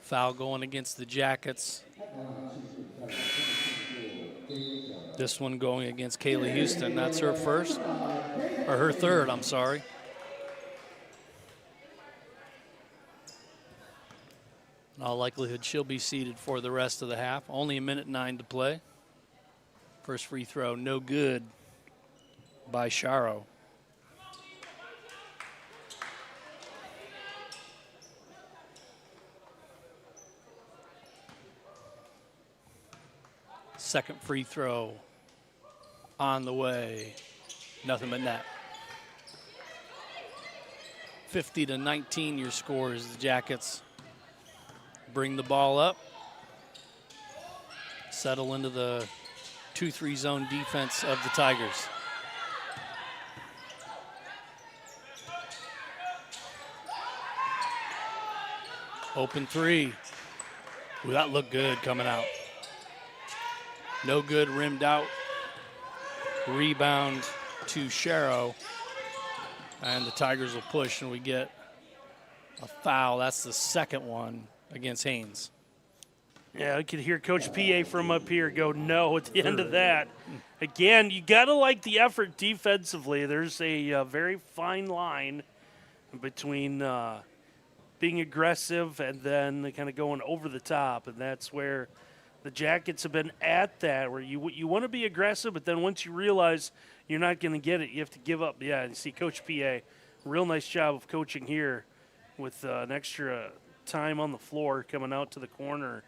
Foul going against the Jackets. This one going against Kayla Houston. That's her first, or her third, I'm sorry. All likelihood she'll be seated for the rest of the half. Only 1:09 to play. First free throw, no good by Sharo. Second free throw on the way. Nothing but net. 50-19 your score as the Jackets bring the ball up. Settle into the 2-3 zone defense of the Tigers. Open three. Ooh, that looked good coming out. No good, rimmed out. Rebound to Sharo. And the Tigers will push, and we get a foul. That's the second one against Haynes. Yeah, I could hear Coach PA from up here go no at the end of that. Again, you got to like the effort defensively. There's a very fine line between being aggressive and then kind of going over the top, and that's where the Jackets have been at that, where you want to be aggressive, but then once you realize you're not going to get it, you have to give up. Yeah, and see Coach PA, real nice job of coaching here with an extra time on the floor coming out to the corner.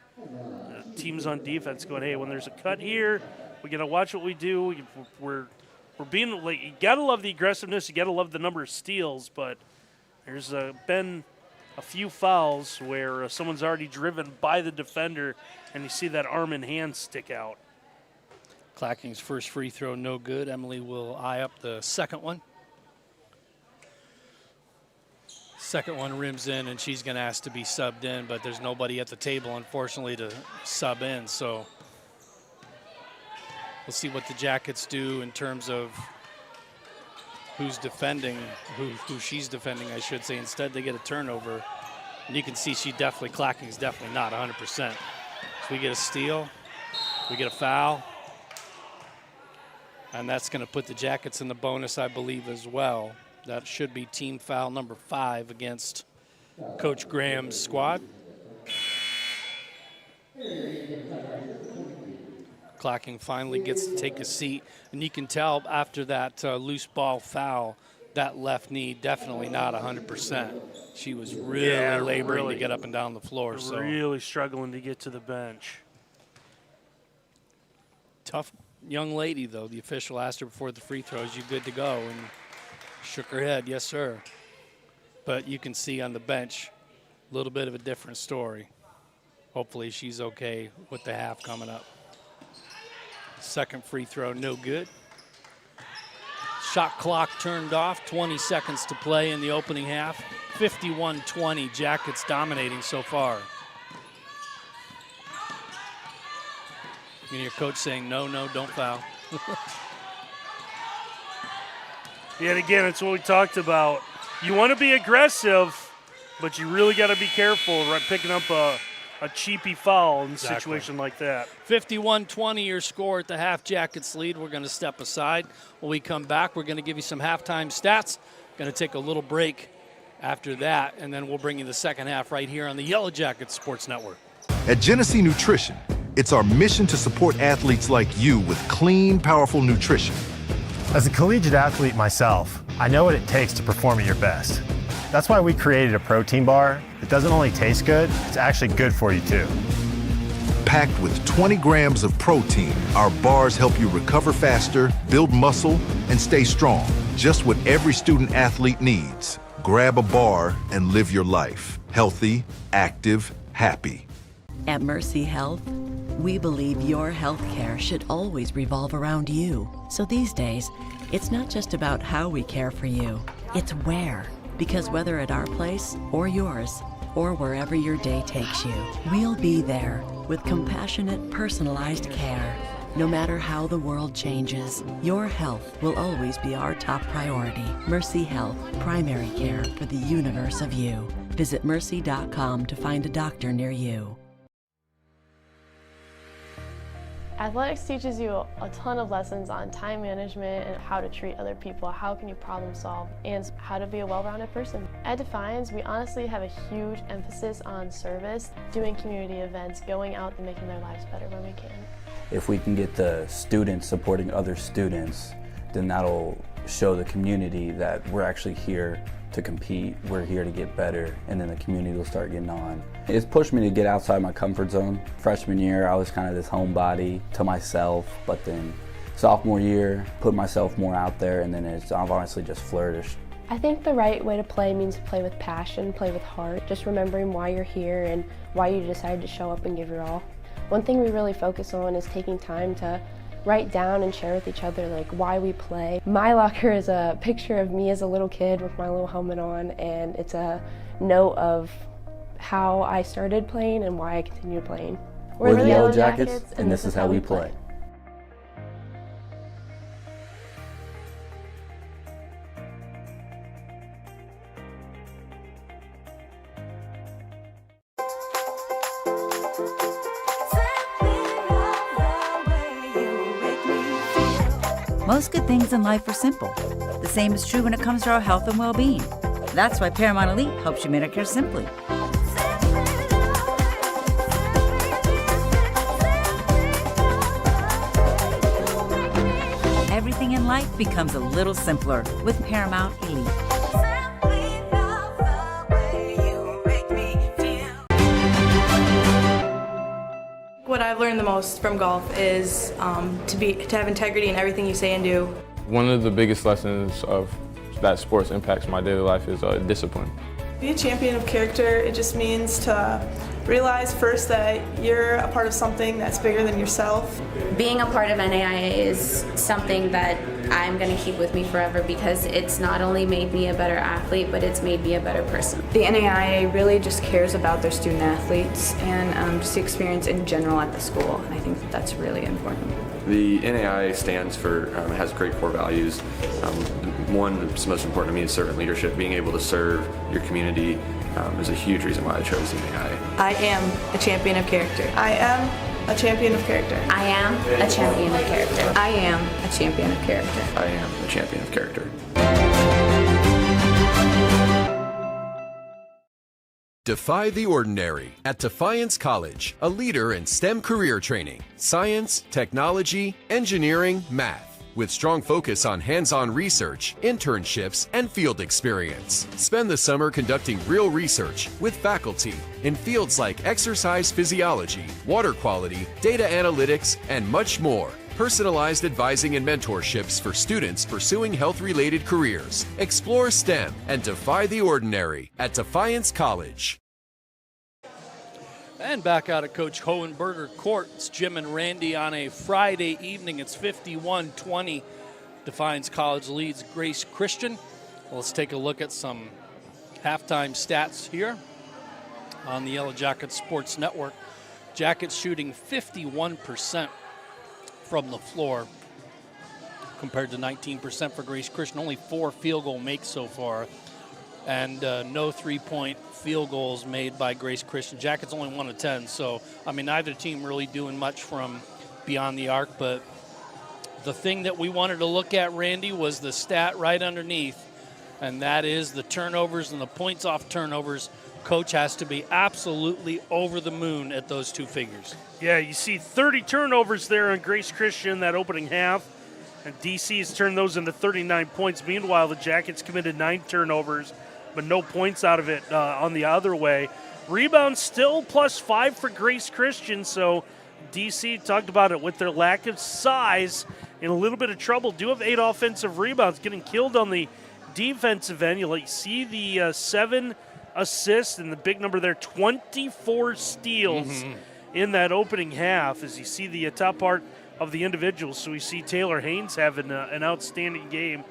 Teams on defense going, hey, when there's a cut here, we got to watch what we do. We're being like, you got to love the aggressiveness, you got to love the number of steals, but there's been a few fouls where someone's already driven by the defender and you see that arm and hand stick out. Clacking's first free throw, no good. Emily will eye up the second one. Second one rims in, and she's going to ask to be subbed in, but there's nobody at the table, unfortunately, to sub in. So we'll see what the Jackets do in terms of who's defending, who she's defending, I should say. Instead, they get a turnover. And you can see Clacking's definitely not 100%. So we get a steal, we get a foul. And that's going to put the Jackets in the bonus, I believe, as well. That should be team foul number 5 against Coach Graham's squad. Clacking finally gets to take a seat. And you can tell after that loose ball foul, that left knee definitely not 100%. She was really laboring to get up and down the floor. Really struggling to get to the bench. Tough young lady, though. The official asked her before the free throws, you good to go? And shook her head, yes, sir. But you can see on the bench a little bit of a different story. Hopefully she's okay with the half coming up. Second free throw, no good. Shot clock turned off, 20 seconds to play in the opening half. 51-20, Jackets dominating so far. You can hear coach saying, no, don't foul. Yet again, it's what we talked about. You want to be aggressive, but you really got to be careful, right? Picking up a cheapy foul in a situation like that. 51-20 your score at the half. Jackets lead. We're going to step aside. When we come back, we're going to give you some halftime stats. Going to take a little break after that, and then we'll bring you the second half right here on the Yellow Jackets Sports Network. At Genesee Nutrition, it's our mission to support athletes like you with clean, powerful nutrition. As a collegiate athlete myself, I know what it takes to perform at your best. That's why we created a protein bar that doesn't only taste good, it's actually good for you too. Packed with 20 grams of protein, our bars help you recover faster, build muscle, and stay strong. Just what every student athlete needs. Grab a bar and live your life. Healthy, active, happy. At Mercy Health, we believe your health care should always revolve around you. So these days, it's not just about how we care for you, it's where. Because whether at our place or yours, or wherever your day takes you, we'll be there with compassionate, personalized care. No matter how the world changes, your health will always be our top priority. Mercy Health, primary care for the universe of you. Visit mercy.com to find a doctor near you. Athletics teaches you a ton of lessons on time management and how to treat other people, how can you problem solve, and how to be a well-rounded person. At Defiance, we honestly have a huge emphasis on service, doing community events, going out and making their lives better when we can. If we can get the students supporting other students, then that'll show the community that we're actually here to compete, we're here to get better, and then the community will start getting on. It's pushed me to get outside my comfort zone. Freshman year, I was kind of this homebody to myself, but then sophomore year, put myself more out there, and then I've honestly just flourished. I think the right way to play means to play with passion, play with heart, just remembering why you're here and why you decided to show up and give your all. One thing we really focus on is taking time to write down and share with each other like why we play. My locker is a picture of me as a little kid with my little helmet on, and it's a note of how I started playing and why I continue playing. We're the Yellow Jackets, and this is how we play. Most good things in life are simple. The same is true when it comes to our health and well-being. That's why Paramount Elite helps you Medicare simply. Everything in life becomes a little simpler with Paramount Elite. What I've learned the most from golf is to have integrity in everything you say and do. One of the biggest lessons of that sports impacts my daily life is discipline. Be a champion of character, it just means to realize first that you're a part of something that's bigger than yourself. Being a part of NAIA is something that I'm going to keep with me forever because it's not only made me a better athlete, but it's made me a better person. The NAIA really just cares about their student athletes and just the experience in general at the school, and I think that's really important. The NAIA stands for, has great core values. One that's most important to me is servant leadership. Being able to serve your community is a huge reason why I chose the NAIA. I am a champion of character. I am a champion of character. I am a champion of character. I am a champion of character. I am a champion of character. Defy the ordinary at Defiance College, a leader in STEM career training, science, technology, engineering, math, with strong focus on hands-on research, internships, and field experience. Spend the summer conducting real research with faculty in fields like exercise physiology, water quality, data analytics, and much more. Personalized advising and mentorships for students pursuing health-related careers. Explore STEM and defy the ordinary at Defiance College. And back out at Coach Hohenberger Court, it's Jim and Randy on a Friday evening. It's 51-20. Defiance College leads Grace Christian. Let's take a look at some halftime stats here on the Yellow Jackets Sports Network. Jackets shooting 51% from the floor compared to 19% for Grace Christian. Only 4 field goal makes so far, and no 3-point field goals made by Grace Christian. Jackets only 1 of 10, so I mean neither team really doing much from beyond the arc. But the thing that we wanted to look at, Randy, was the stat right underneath, and that is the turnovers and the points off turnovers. Coach has to be absolutely over the moon at those 2 figures. Yeah, you see 30 turnovers there on Grace Christian that opening half, and DC has turned those into 39 points. Meanwhile, the Jackets committed 9 turnovers, but no points out of it on the other way. Rebounds still +5 for Grace Christian, so DC talked about it with their lack of size, in a little bit of trouble. Do have 8 offensive rebounds, getting killed on the defensive end. You see the 7 assists and the big number there, 24 steals in that opening half, as you see the top part of the individuals. So we see Taylor Haynes having an outstanding game.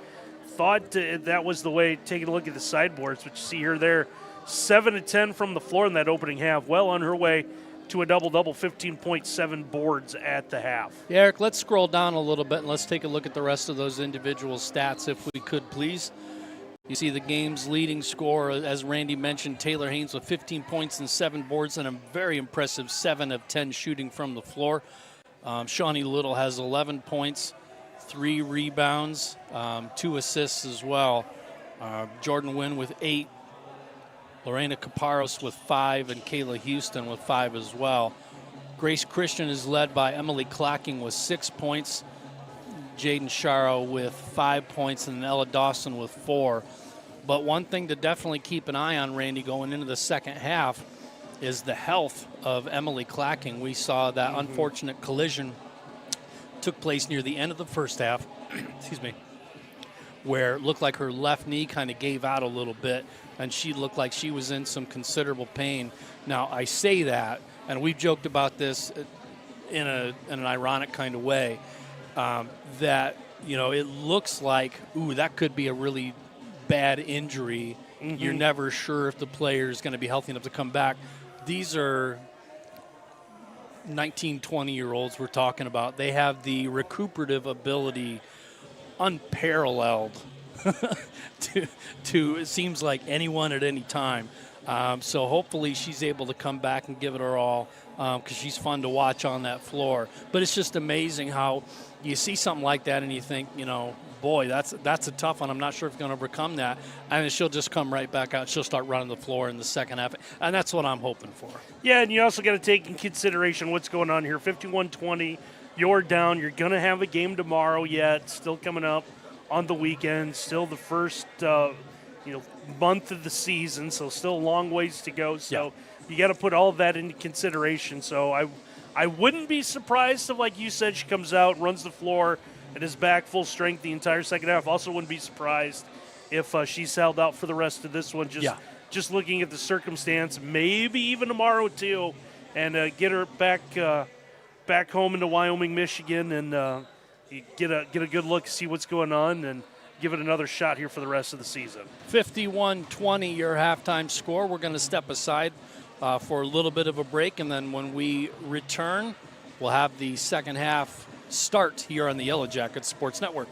Thought that was the way, taking a look at the sideboards, which you see her there, 7 of 10 from the floor in that opening half, well on her way to a double-double, 15.7 boards at the half. Yeah, Eric, let's scroll down a little bit and let's take a look at the rest of those individual stats, if we could, please. You see the game's leading scorer, as Randy mentioned, Taylor Haynes with 15 points and 7 boards and a very impressive 7 of 10 shooting from the floor. Shawnee Little has 11 points, 3 rebounds, 2 assists as well. Jordan Wynn with 8, Lorena Caparos with 5, and Kayla Houston with 5 as well. Grace Christian is led by Emily Clacking with 6 points, Jaden Sharo with 5 points, and Ella Dawson with 4. But one thing to definitely keep an eye on, Randy, going into the second half is the health of Emily Clacking. We saw that unfortunate collision took place near the end of the first half, excuse me, where it looked like her left knee kind of gave out a little bit, and she looked like she was in some considerable pain. Now, I say that, and we've joked about this in an ironic kind of way, that, it looks like, that could be a really bad injury. You're never sure if the player is going to be healthy enough to come back. These are 19, 20-year-olds we're talking about. They have the recuperative ability unparalleled to it seems like anyone at any time. So hopefully she's able to come back and give it her all, because she's fun to watch on that floor. But it's just amazing how you see something like that and you think, boy, that's a tough one. I'm not sure if going to overcome that. And then she'll just come right back out. She'll start running the floor in the second half. And that's what I'm hoping for. Yeah, and you also got to take in consideration what's going on here. 51-20, you're down. You're going to have a game tomorrow yet, still coming up on the weekend, still the first month of the season, so still a long ways to go. So you got to put all of that into consideration. So I wouldn't be surprised if, like you said, she comes out, runs the floor, and is back full strength the entire second half. Also wouldn't be surprised if she's held out for the rest of this one. Just looking at the circumstance, maybe even tomorrow too, and get her back home into Wyoming, Michigan, and get a good look, see what's going on, and give it another shot here for the rest of the season. 51-20, your halftime score. We're going to step aside for a little bit of a break, and then when we return, we'll have the second half start here on the Yellow Jackets Sports Network.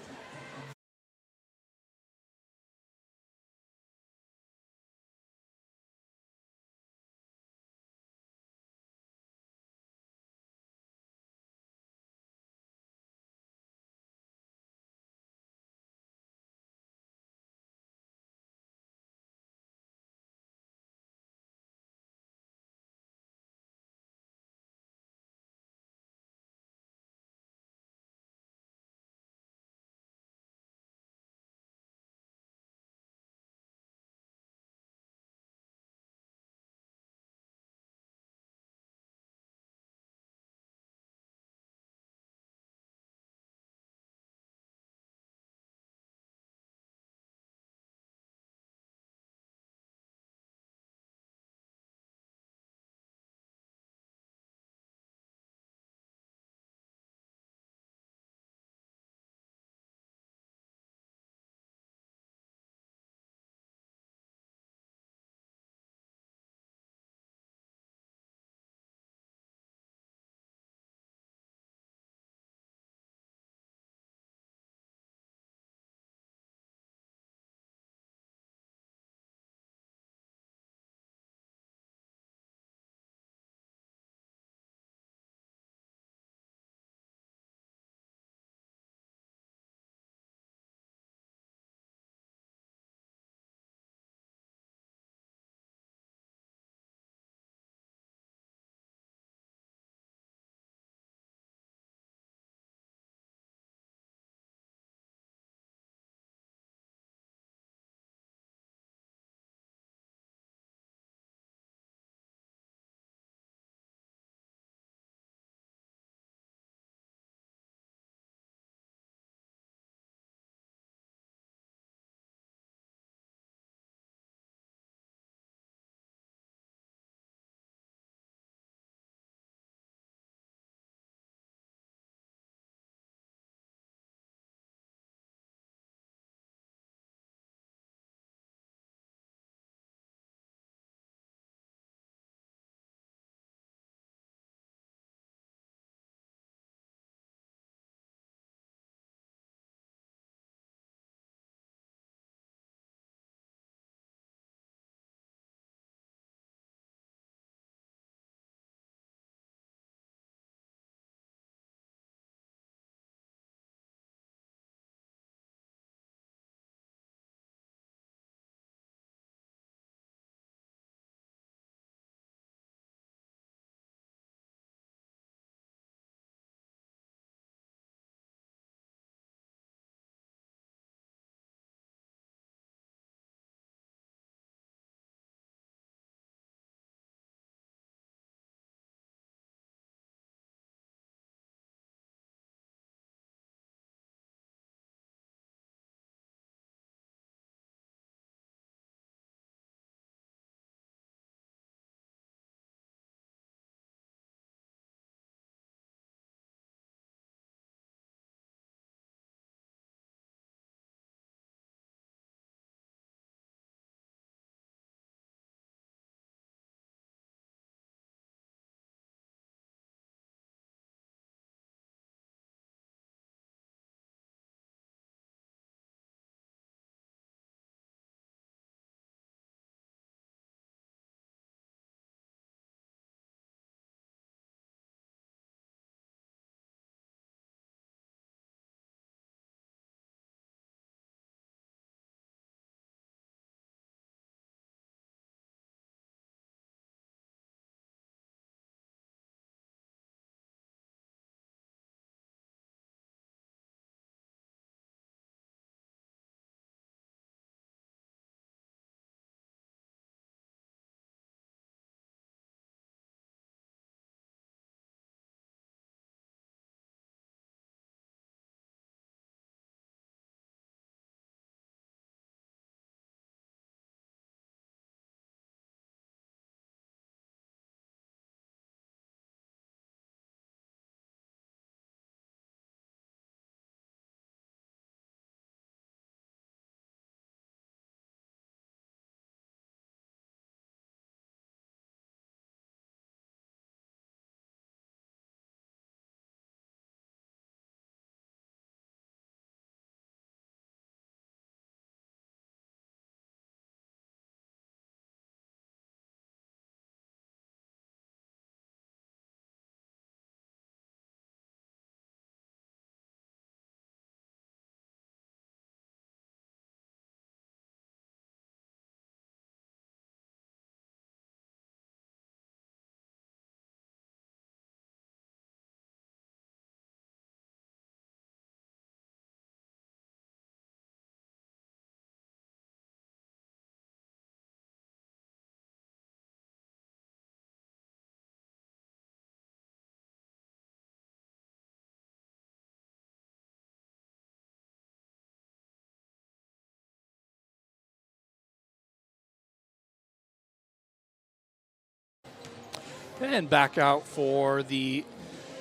And back out for the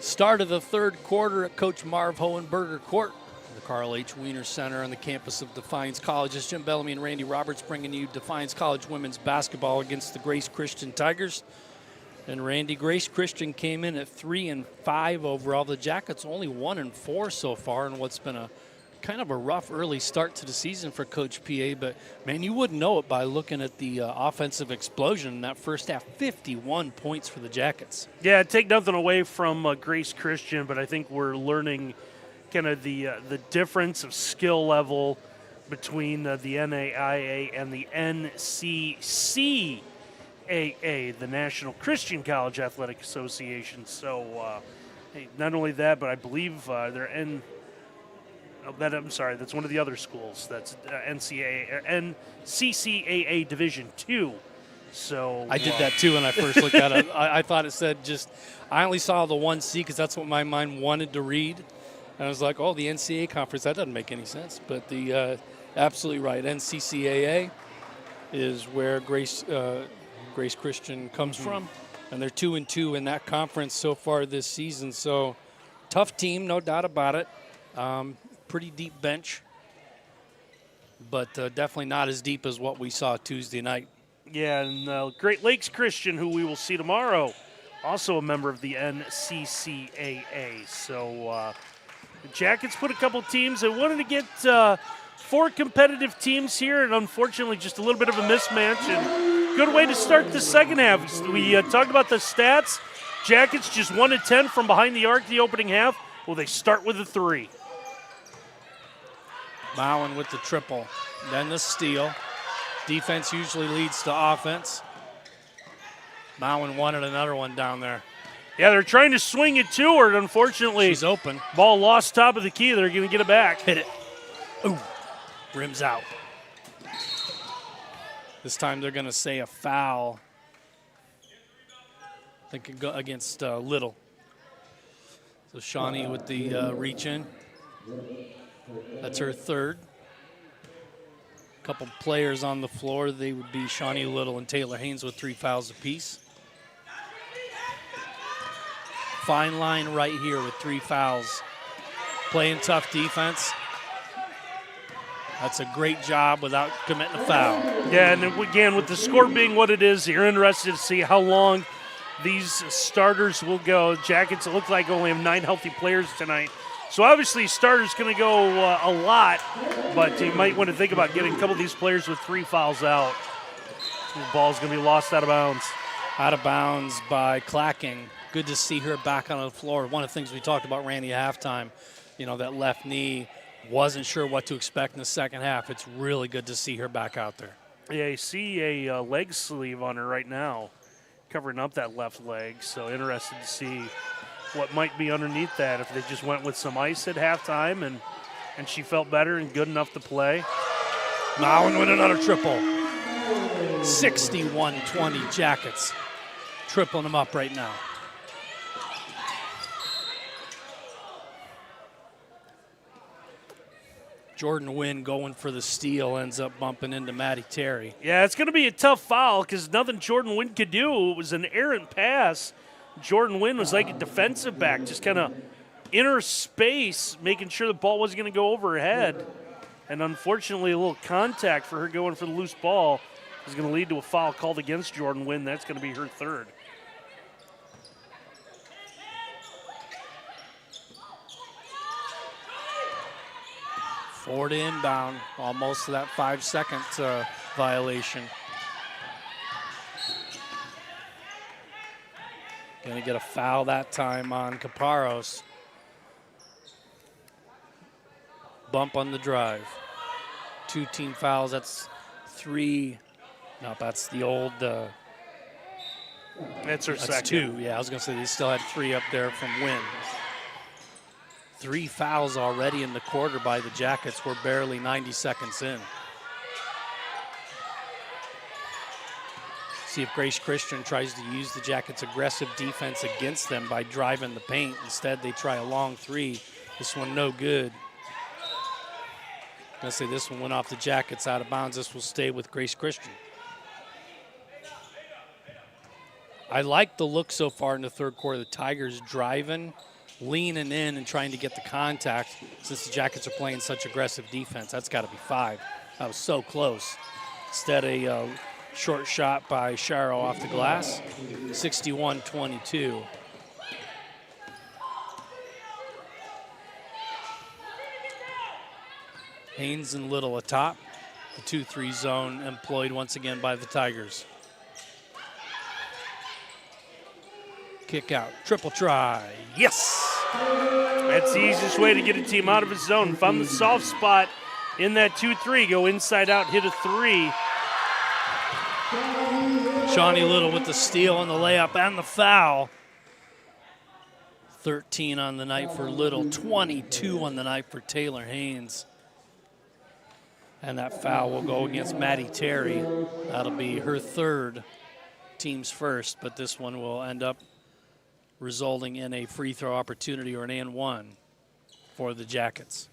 start of the third quarter at Coach Marv Hohenberger Court, the Carl H. Wiener Center on the campus of Defiance College. It's Jim Bellamy and Randy Roberts bringing you Defiance College women's basketball against the Grace Christian Tigers. And Randy, Grace Christian came in at 3-5 overall. The Jackets only 1-4 so far in what's been a kind of a rough early start to the season for Coach PA, but man, you wouldn't know it by looking at the offensive explosion in that first half. 51 points for the Jackets. Yeah, take nothing away from Grace Christian, but I think we're learning kind of the difference of skill level between the NAIA and the NCCAA, the National Christian College Athletic Association. So not only that, but I believe they're that's one of the other schools. That's NCCAA Division II. So I did that too when I first looked at it. I thought it said I only saw the 1C because that's what my mind wanted to read. And I was like, oh, the NCAA conference, that doesn't make any sense. But the absolutely right, NCCAA is where Grace Christian comes from. And they're 2-2 in that conference so far this season. So tough team, no doubt about it. Pretty deep bench, but definitely not as deep as what we saw Tuesday night. Yeah, and Great Lakes Christian, who we will see tomorrow, also a member of the NCCAA. So the Jackets put a couple teams. They wanted to get 4 competitive teams here, and unfortunately just a little bit of a mismatch. And good way to start the second half. We talked about the stats. Jackets just 1-10 from behind the arc the opening half. Well, they start with a 3. Bowen with the triple, then the steal. Defense usually leads to offense. Bowen wanted another one down there. Yeah, they're trying to swing it to her, and unfortunately, she's open. Ball lost top of the key. They're going to get it back. Hit it. Ooh, rims out. This time they're going to say a foul. I think against Little. So Shawnee with the reach in. That's her third. A couple players on the floor. They would be Shawnee Little and Taylor Haynes with 3 fouls apiece. Fine line right here with 3 fouls. Playing tough defense. That's a great job without committing a foul. Yeah, and again, with the score being what it is, you're interested to see how long these starters will go. Jackets, it looks like only have 9 healthy players tonight. So obviously starters going to go a lot, but you might want to think about getting a couple of these players with 3 fouls out. The ball's going to be lost out of bounds. Out of bounds by Clacking. Good to see her back on the floor. One of the things we talked about Randy at halftime, that left knee, wasn't sure what to expect in the second half. It's really good to see her back out there. Yeah, you see a leg sleeve on her right now, covering up that left leg. So interested to see what might be underneath that, if they just went with some ice at halftime and she felt better and good enough to play. Bowen with another triple. 61-20 Jackets. Tripling them up right now. Jordan Wynn going for the steal, ends up bumping into Maddie Terry. Yeah, it's going to be a tough foul because nothing Jordan Wynn could do. It was an errant pass. Jordan Wynn was like a defensive back, just kind of inner space, making sure the ball wasn't going to go over her head. And unfortunately, a little contact for her going for the loose ball is going to lead to a foul called against Jordan Wynn. That's going to be her third. Forward inbound, almost to that 5-second violation. Going to get a foul that time on Caparros. Bump on the drive. 2 team fouls, that's 3. No, that's the old. That's her second. 2, yeah, I was going to say they still had 3 up there from Wynn. 3 fouls already in the quarter by the Jackets. We're barely 90 seconds in. See if Grace Christian tries to use the Jackets' aggressive defense against them by driving the paint. Instead, they try a long 3. This one no good. I'm going to say this one went off the Jackets out of bounds. This will stay with Grace Christian. I like the look so far in the third quarter. The Tigers driving, leaning in, and trying to get the contact since the Jackets are playing such aggressive defense. That's got to be 5. That was so close. Instead, a short shot by Sharo off the glass, 61-22. Haynes and Little atop. The 2-3 zone employed once again by the Tigers. Kick out, triple try, yes! That's the easiest way to get a team out of a zone. Found the soft spot in that 2-3, go inside out, hit a 3. Shawnee Little with the steal and the layup and the foul. 13 on the night for Little, 22 on the night for Taylor Haynes. And that foul will go against Maddie Terry. That'll be her third, team's first, but this one will end up resulting in a free throw opportunity or an and one for the Jackets.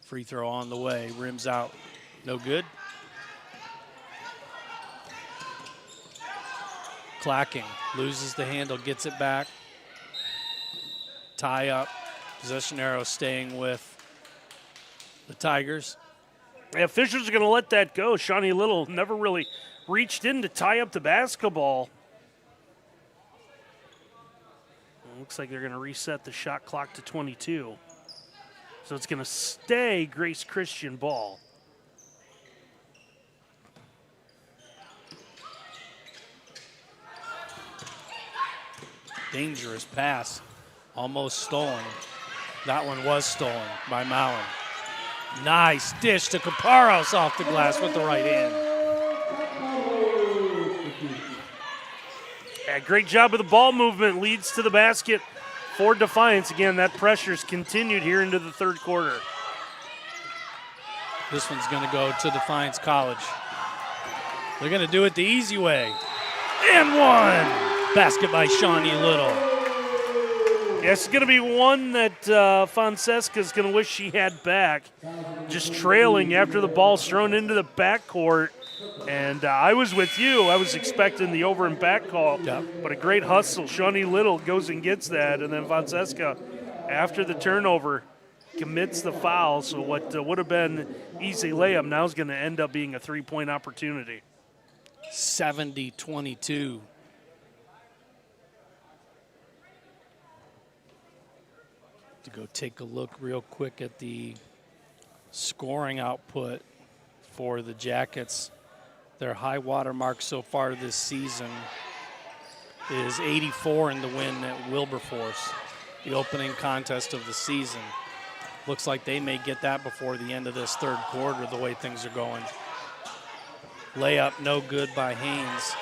Free throw on the way, rims out, no good. Clacking, loses the handle, gets it back. Tie up, possession arrow staying with the Tigers. Yeah, Fisher's going to let that go. Shawnee Little never really reached in to tie up the basketball. Looks like they're going to reset the shot clock to 22. So it's going to stay Grace Christian ball. Dangerous pass, almost stolen. That one was stolen by Mallon. Nice dish to Caparos off the glass with the right hand. Yeah, great job of the ball movement, leads to the basket for Defiance. Again, that pressure's continued here into the third quarter. This one's going to go to Defiance College. They're going to do it the easy way. And one! Basket by Shawnee Little. Yeah, it's going to be one that Fonseca's going to wish she had back. Just trailing after the ball's thrown into the backcourt. And I was with you. I was expecting the over and back call. Yep. But a great hustle. Shawnee Little goes and gets that. And then Fonseca, after the turnover, commits the foul. So what would have been easy layup now is going to end up being a three-point opportunity. 70-22. To go take a look real quick at the scoring output for the Jackets. Their high water mark so far this season is 84 in the win at Wilberforce, the opening contest of the season. Looks like they may get that before the end of this third quarter, the way things are going. Layup no good by Haynes.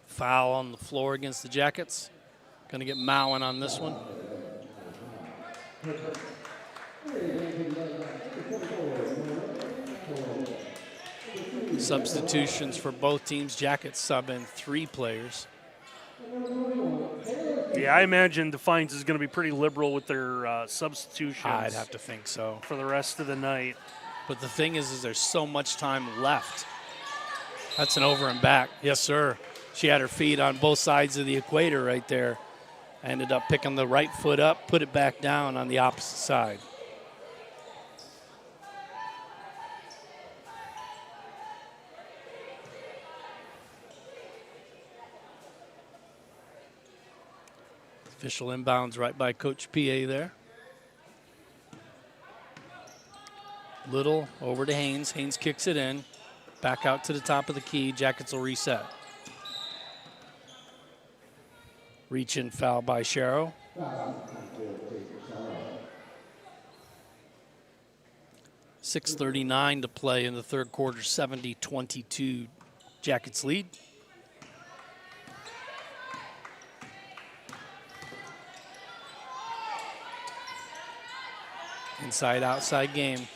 Foul on the floor against the Jackets. Going to get Mallon on this one. Substitutions for both teams. Jackets sub in 3 players. Yeah, I imagine Defiance is going to be pretty liberal with their substitutions. I'd have to think so. For the rest of the night. But the thing is there's so much time left. That's an over and back. Yes, sir. She had her feet on both sides of the equator right there. Ended up picking the right foot up, put it back down on the opposite side. Official inbounds right by Coach PA there. Little over to Haynes. Haynes kicks it in. Back out to the top of the key. Jackets will reset. Reach in foul by Sharo. .6:39 to play in the third quarter, 70-22 Jackets lead. Inside-outside game.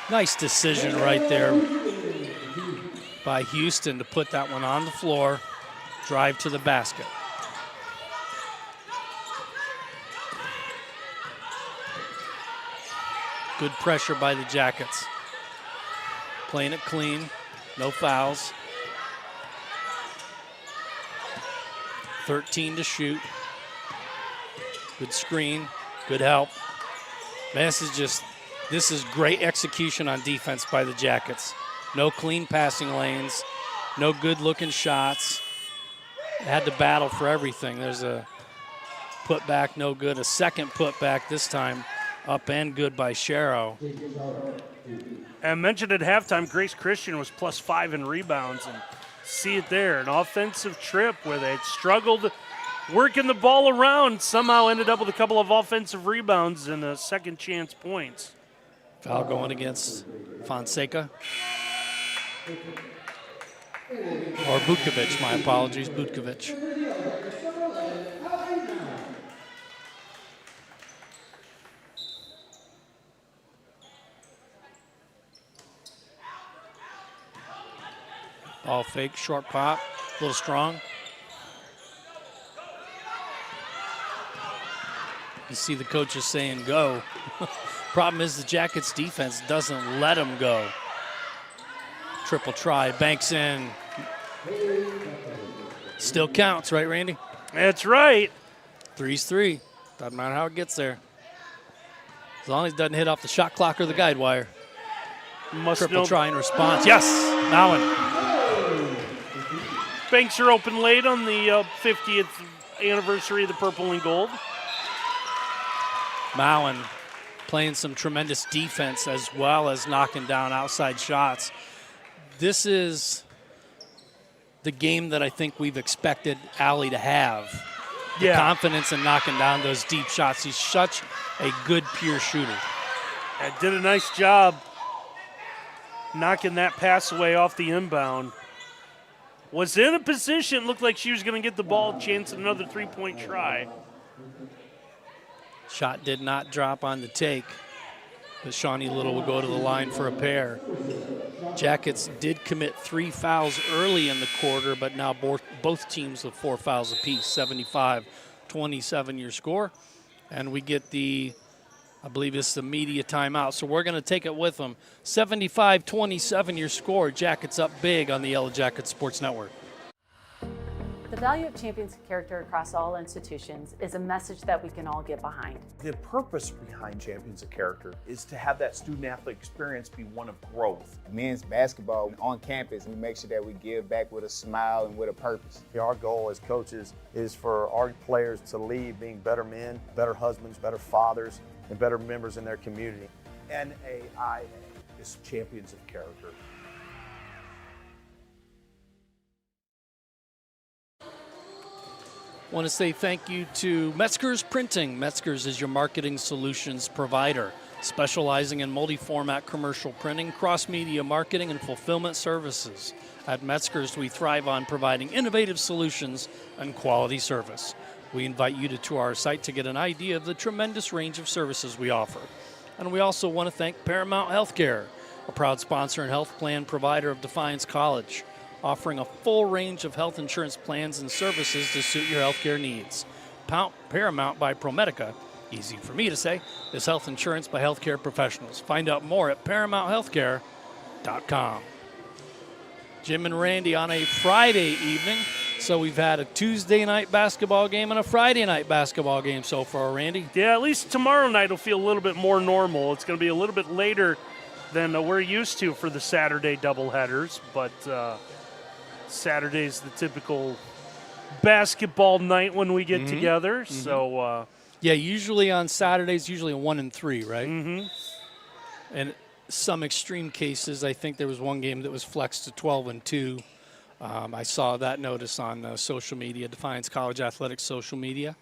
Nice decision right there by Houston to put that one on the floor, drive to the basket. Good pressure by the Jackets. Playing it clean, no fouls. 13 to shoot. Good screen, good help. Man, this is great execution on defense by the Jackets. No clean passing lanes, no good looking shots. Had to battle for everything. There's a putback, no good. A second putback, this time up and good by Sharrow. And mentioned at halftime, Grace Christian was +5 in rebounds, and see it there, an offensive trip where they had struggled working the ball around, somehow ended up with a couple of offensive rebounds and second chance points. Foul going against Fonseca. Or Butkovic, my apologies, Butkovic. Ball fake, short pop, a little strong. You see the coaches saying go. Problem is the Jackets defense doesn't let them go. Triple try, banks in. Still counts, right, Randy? That's right. 3's 3. Doesn't matter how it gets there. As long as it doesn't hit off the shot clock or the guide wire. Triple try in response. Yes, Mallon. Banks are open late on the 50th anniversary of the purple and gold. Mallon playing some tremendous defense as well as knocking down outside shots. This is the game that I think we've expected Allie to have. The confidence in knocking down those deep shots. He's such a good pure shooter. And did a nice job knocking that pass away off the inbound. Was in a position, looked like she was going to get the ball, chance at another three-point try. Shot did not drop on the take, but Shawnee Little will go to the line for a pair. Jackets did commit 3 fouls early in the quarter, but now both teams with 4 fouls apiece. 75-27 your score. And we get I believe it's the media timeout, so we're going to take it with them. 75-27 your score. Jackets up big on the Yellow Jackets Sports Network. The value of champions character across all institutions is a message that we can all get behind. The purpose behind Champions of Character is to have that student-athlete experience be one of growth. Men's basketball on campus, we make sure that we give back with a smile and with a purpose. Our goal as coaches is for our players to leave being better men, better husbands, better fathers, and better members in their community. NAIA is Champions of Character. Want to say thank you to Metzger's Printing. Metzger's is your marketing solutions provider, specializing in multi-format commercial printing, cross-media marketing, and fulfillment services. At Metzger's, we thrive on providing innovative solutions and quality service. We invite you to tour our site to get an idea of the tremendous range of services we offer. And we also want to thank Paramount Healthcare, a proud sponsor and health plan provider of Defiance College, offering a full range of health insurance plans and services to suit your healthcare needs. Paramount by ProMedica, easy for me to say, is health insurance by healthcare professionals. Find out more at ParamountHealthcare.com. Jim and Randy on a Friday evening. So we've had a Tuesday night basketball game and a Friday night basketball game so far, Randy. Yeah, at least tomorrow night will feel a little bit more normal. It's going to be a little bit later than we're used to for the Saturday doubleheaders, but Saturday's the typical basketball night when we get together. Mm-hmm. So, yeah, usually on Saturdays, usually a 1 and 3, right? Mm-hmm. And some extreme cases, I think there was one game that was flexed to 12 and 2. I saw that notice on social media, Defiance College Athletics social media.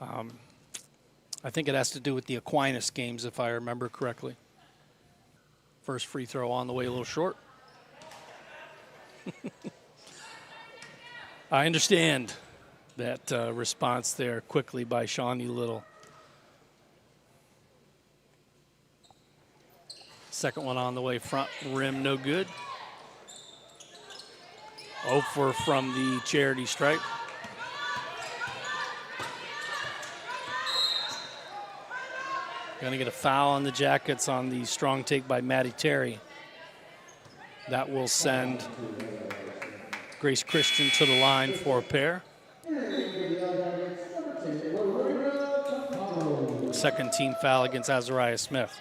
I think it has to do with the Aquinas games, if I remember correctly. First free throw on the way a little short. I understand that response there quickly by Shawnee Little. Second one on the way, front rim, no good. 0 from the charity stripe. Going to get a foul on the Jackets on the strong take by Maddie Terry. That will send Grace Christian to the line for a pair. Second team foul against Azariah Smith.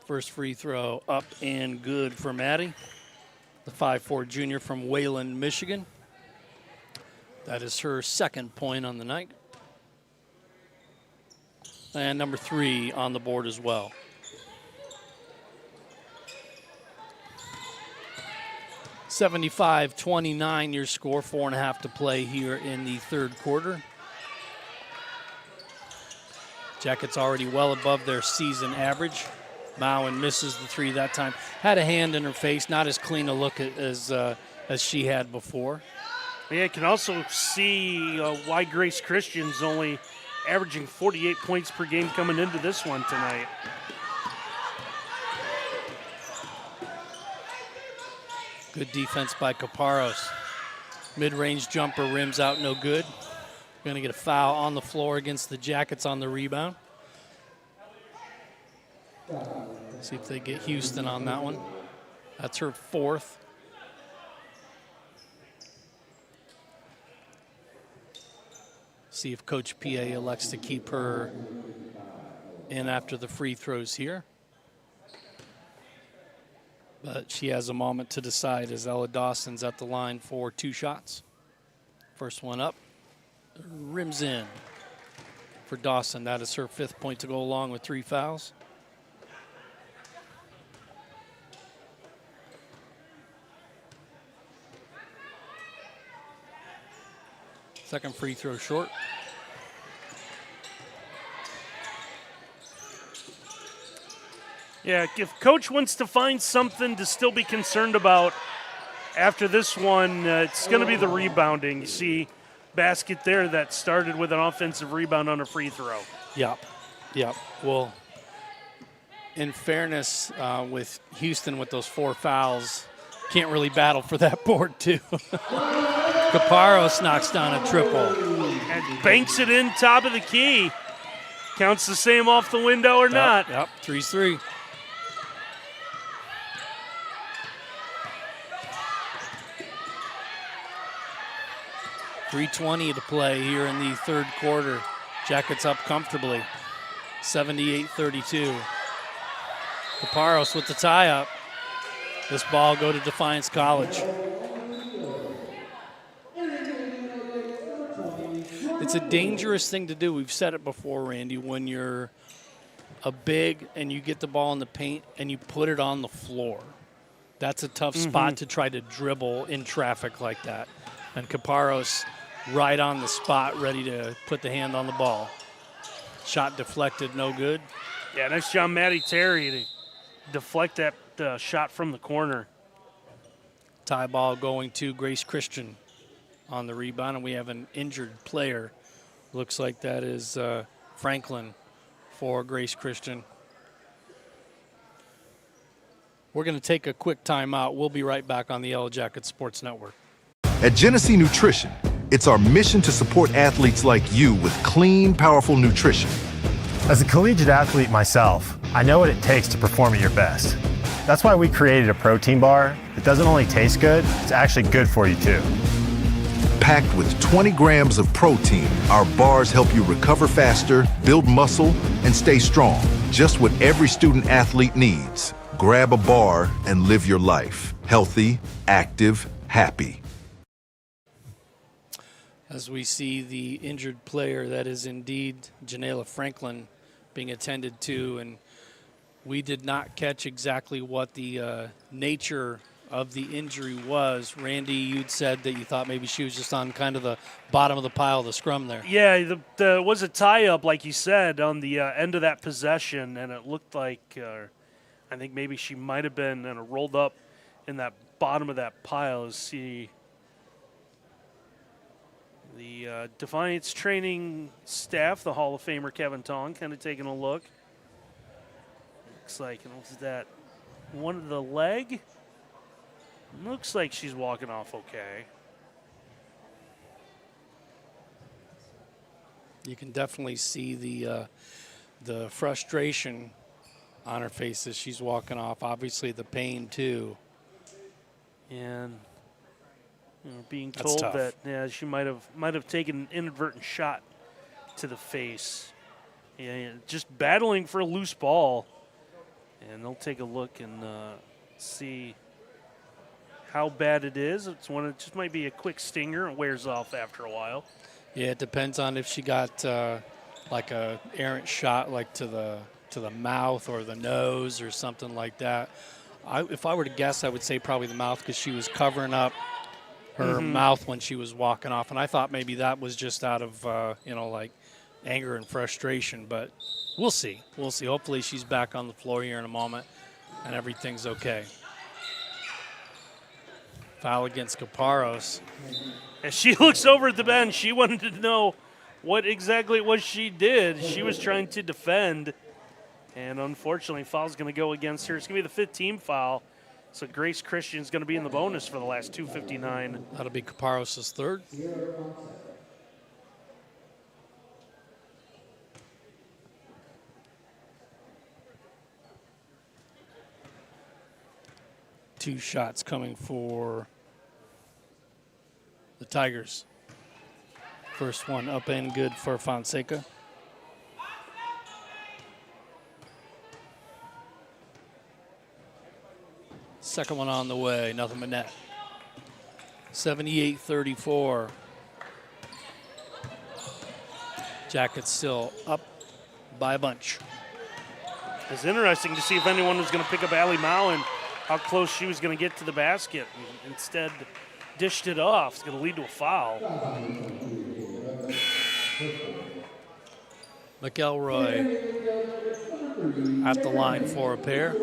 First free throw up and good for Maddie, the 5'4" junior from Wayland, Michigan. That is her second point on the night. And number 3 on the board as well. (75-29) your score, 4.5 to play here in the third quarter. Jackets already well above their season average. Mowen misses the 3 that time. Had a hand in her face, not as clean a look as she had before. Yeah, you can also see why Grace Christian's only averaging 48 points per game coming into this one tonight. Good defense by Caparros. Mid-range jumper rims out, no good. Going to get a foul on the floor against the Jackets on the rebound. See if they get Houston on that one. That's her 4th. See if Coach PA elects to keep her in after the free throws here. But she has a moment to decide as Ella Dawson's at the line for 2 shots. First one up, rims in for Dawson. That is her 5th point to go along with 3 fouls. Second free throw short. Yeah, if Coach wants to find something to still be concerned about after this one, it's going to be the rebounding. You see basket there that started with an offensive rebound on a free throw. Yep. Well, in fairness, with Houston with those 4 fouls, can't really battle for that board too. Caparros knocks down a triple. And banks it in top of the key. Counts the same off the window or not. Yep, 3's 3. .320 to play here in the third quarter. Jackets up comfortably, 78-32. Caparros with the tie-up. This ball go to Defiance College. It's a dangerous thing to do. We've said it before, Randy, when you're a big and you get the ball in the paint and you put it on the floor. That's a tough spot to try to dribble in traffic like that. And Caparros right on the spot, ready to put the hand on the ball. Shot deflected, no good. Yeah, nice job, Maddie Terry, to deflect that shot from the corner. Tie ball going to Grace Christian on the rebound, and we have an injured player. Looks like that is Franklin for Grace Christian. We're going to take a quick timeout. We'll be right back on the Yellow Jacket Sports Network. At Genesee Nutrition, it's our mission to support athletes like you with clean, powerful nutrition. As a collegiate athlete myself, I know what it takes to perform at your best. That's why we created a protein bar that doesn't only taste good, it's actually good for you too. Packed with 20 grams of protein, our bars help you recover faster, build muscle, and stay strong. Just what every student athlete needs. Grab a bar and live your life. Healthy, active, happy. As we see the injured player, that is indeed Janela Franklin being attended to, and we did not catch exactly what the nature of the injury was. Randy, you'd said that you thought maybe she was just on kind of the bottom of the pile of the scrum there. Yeah, there was a tie-up, like you said, on the end of that possession, and it looked like I think maybe she might have been rolled up in that bottom of that pile. See the Defiance training staff, the Hall of Famer Kevin Tong, kind of taking a look. Looks like, was that one of the leg? Looks like she's walking off okay. You can definitely see the frustration on her face as she's walking off. Obviously, the pain too. And being That's told tough. that she might have taken an inadvertent shot to the face. Yeah, just battling for a loose ball. And they'll take a look and see how bad it is. It's one. It just might be a quick stinger. It wears off after a while. Yeah, it depends on if she got like a errant shot, like to the mouth or the nose or something like that. If I were to guess, I would say probably the mouth because she was covering up her mouth when she was walking off, and I thought maybe that was just out of like anger and frustration. But we'll see. We'll see. Hopefully, she's back on the floor here in a moment, and everything's okay. Foul against Caparros. As she looks over at the bench, she wanted to know what exactly it was she did. She was trying to defend, and unfortunately, foul's going to go against her. It's going to be the 5th team foul, so Grace Christian's going to be in the bonus for the last 2:59. That'll be Caparros' third. Two shots coming for the Tigers. First one up and good for Fonseca. Second one on the way, nothing but net. 78-34. Jackets still up by a bunch. It's interesting to see if anyone was going to pick up Allie Mao and how close she was going to get to the basket. And instead, dished it off. It's going to lead to a foul. McElroy at the line for a pair.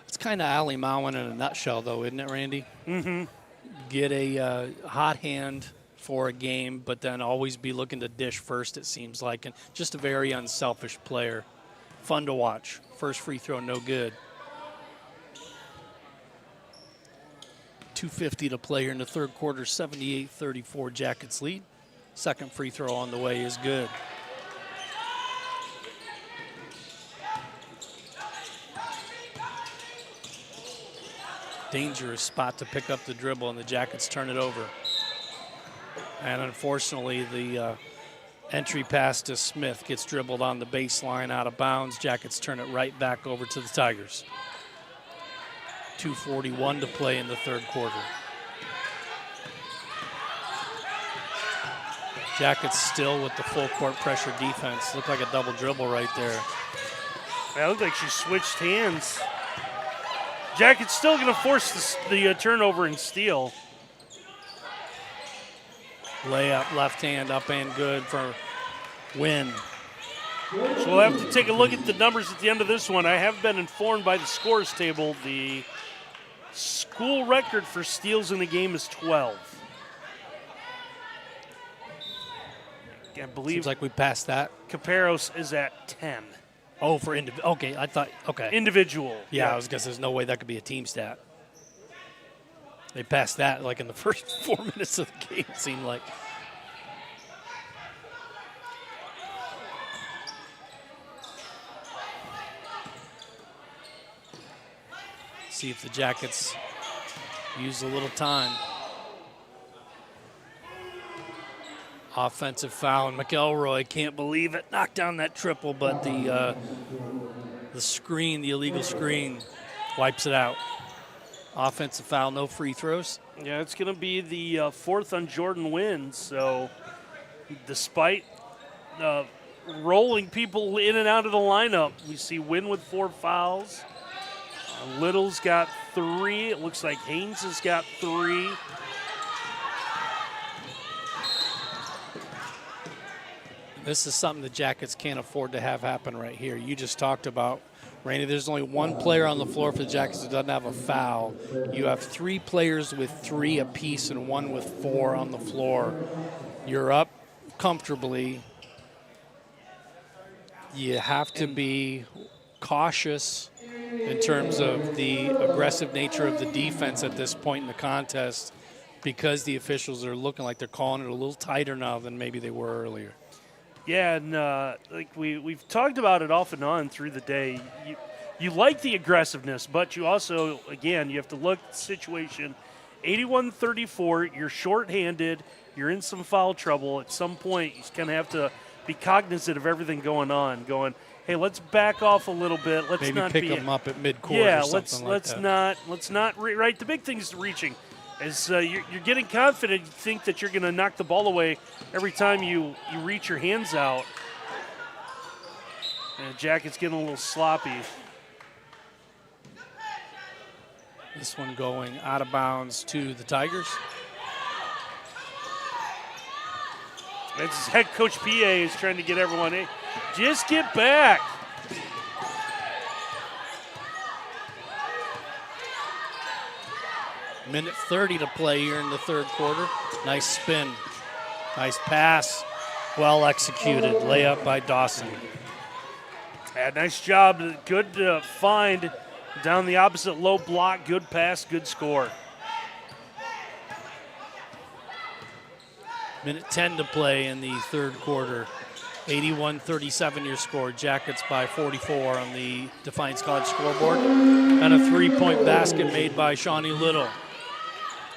It's kind of Allie Mowen in a nutshell, though, isn't it, Randy? Mm-hmm. Get a hot hand for a game, but then always be looking to dish first, it seems like. And just a very unselfish player. Fun to watch. First free throw, no good. 2:50 to play here in the third quarter, 78-34 Jackets lead. Second free throw on the way is good. Dangerous spot to pick up the dribble, and the Jackets turn it over. And unfortunately, the entry pass to Smith gets dribbled on the baseline out of bounds. Jackets turn it right back over to the Tigers. 2:41 to play in the third quarter. Jackets still with the full court pressure defense. Looked like a double dribble right there. It looked like she switched hands. Jackets still going to force the turnover and steal. Layup, left hand, up and good for Wynn. So we'll have to take a look at the numbers at the end of this one. I have been informed by the scores table the school record for steals in the game is 12. I believe Seems like we passed that. Caparros is at 10. Oh, for individual. Okay, I thought, okay. Individual. Yeah, I was going to say there's no way that could be a team stat. They passed that like in the first 4 minutes of the game, it seemed like. See if the Jackets use a little time. Offensive foul, and McElroy can't believe it. Knocked down that triple, but the screen, the illegal screen, wipes it out. Offensive foul, no free throws. Yeah, it's going to be the fourth on Jordan Wynn. So despite rolling people in and out of the lineup, we see Wynn with 4 fouls. Little's got 3. It looks like Haynes has got 3. This is something the Jackets can't afford to have happen right here. You just talked about, Randy, there's only one player on the floor for the Jackets who doesn't have a foul. You have 3 players with 3 apiece and 1 with 4 on the floor. You're up comfortably. You have to be cautious in terms of the aggressive nature of the defense at this point in the contest, because the officials are looking like they're calling it a little tighter now than maybe they were earlier. Yeah, and like we've talked about it off and on through the day. You like the aggressiveness, but you also, again, you have to look at the situation. 81-34, you're shorthanded, you're in some foul trouble. At some point, you kind of have to be cognizant of everything going on. Going, hey, let's back off a little bit. Let's Maybe not pick be them up at midcourt. Yeah, or something let's not right. The big thing is reaching. As you're getting confident, you think that you're going to knock the ball away every time you reach your hands out. And Jacket's getting a little sloppy. This one going out of bounds to the Tigers. It's head coach PA is trying to get everyone, hey, just get back. Minute 30 to play here in the third quarter. Nice spin. Nice pass. Well executed. Layup by Dawson. Yeah, nice job. Good find down the opposite low block. Good pass. Good score. Minute 10 to play in the third quarter. 81-37 your score. Jackets by 44 on the Defiance College scoreboard. And a three-point basket made by Shawnee Little.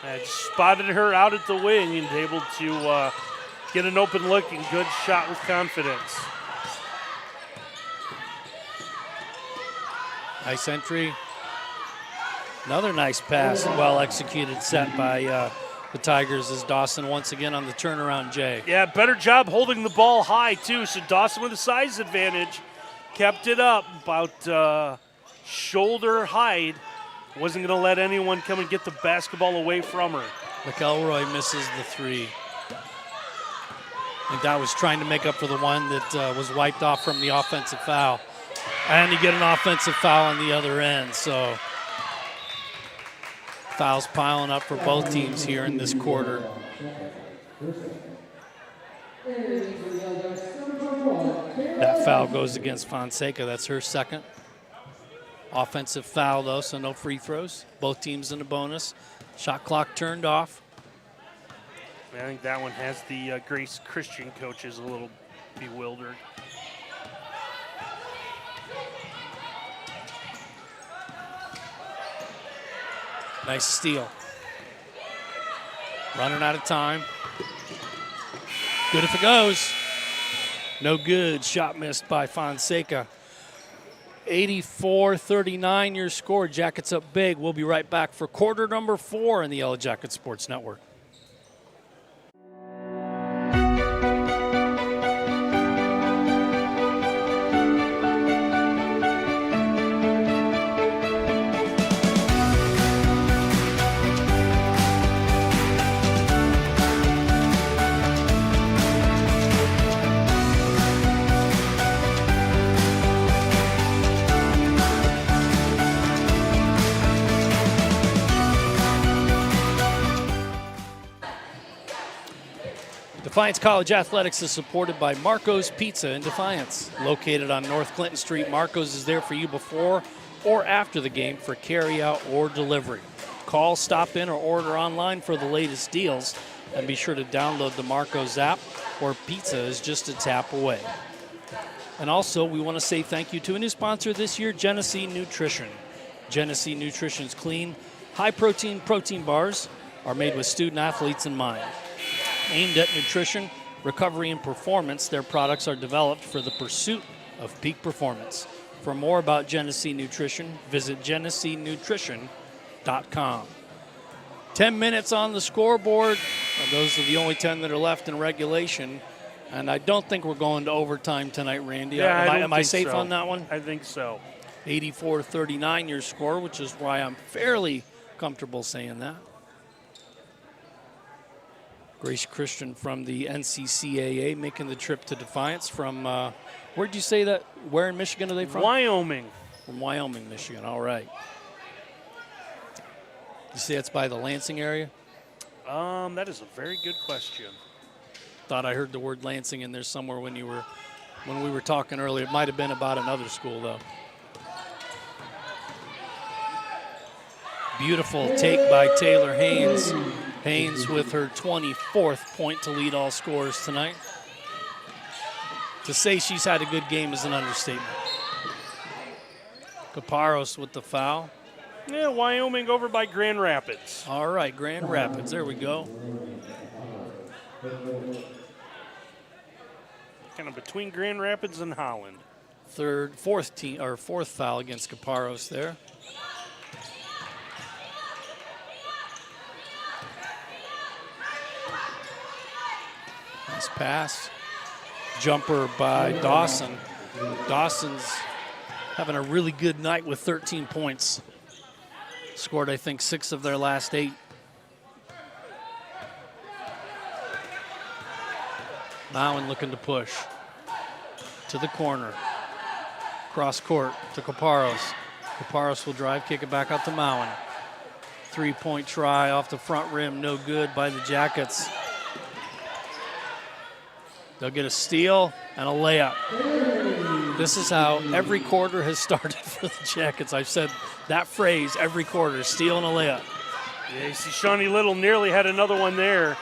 And spotted her out at the wing and able to get an open look and good shot with confidence. Nice entry. Another nice pass, well executed set by the Tigers as Dawson once again on the turnaround, Jay. Yeah, better job holding the ball high too. So Dawson with a size advantage, kept it up about shoulder height. Wasn't going to let anyone come and get the basketball away from her. McElroy misses the three. I think that was trying to make up for the one that was wiped off from the offensive foul. And you get an offensive foul on the other end, so fouls piling up for both teams here in this quarter. That foul goes against Fonseca. That's her second. Offensive foul, though, so no free throws. Both teams in a bonus. Shot clock turned off. I think that one has the Grace Christian coaches a little bewildered. Nice steal. Running out of time. Good if it goes. No good. Shot missed by Fonseca. 84-39 your score. Jackets up big. We'll be right back for quarter number 4 in the Yellow Jacket Sports Network. Defiance College Athletics is supported by Marco's Pizza in Defiance. Located on North Clinton Street, Marco's is there for you before or after the game for carry-out or delivery. Call, stop in, or order online for the latest deals. And be sure to download the Marco's app, where pizza is just a tap away. And also, we want to say thank you to a new sponsor this year, Genesee Nutrition. Genesee Nutrition's clean, high-protein protein bars are made with student-athletes in mind. Aimed at nutrition, recovery, and performance, their products are developed for the pursuit of peak performance. For more about Genesee Nutrition, visit GeneseeNutrition.com. 10 minutes on the scoreboard. Those are the only 10 that are left in regulation. And I don't think we're going to overtime tonight, Randy. Yeah, Am I safe on that one? I think so. 84-39 your score, which is why I'm fairly comfortable saying that. Grace Christian from the NCCAA making the trip to Defiance from, where'd you say that? Where in Michigan are they from? Wyoming. From Wyoming, Michigan. All right. You say it's by the Lansing area? That is a very good question. Thought I heard the word Lansing in there somewhere when we were talking earlier. It might have been about another school, though. Beautiful take by Taylor Haynes. Haynes with her 24th point to lead all scorers tonight. To say she's had a good game is an understatement. Caparros with the foul. Yeah, Wyoming over by Grand Rapids. All right, Grand Rapids. There we go. Kind of between Grand Rapids and Holland. Fourth foul against Caparros there. Nice pass. Jumper by Dawson. Dawson's having a really good night with 13 points. Scored, I think, 6 of their last 8. Mowen looking to push. To the corner. Cross court to Caparros. Caparros will drive, kick it back out to Mowen. 3-point try off the front rim, no good by the Jackets. They'll get a steal and a layup. This is how every quarter has started for the Jackets. I've said that phrase every quarter, steal and a layup. Yeah, you see Shawnee Little nearly had another one there.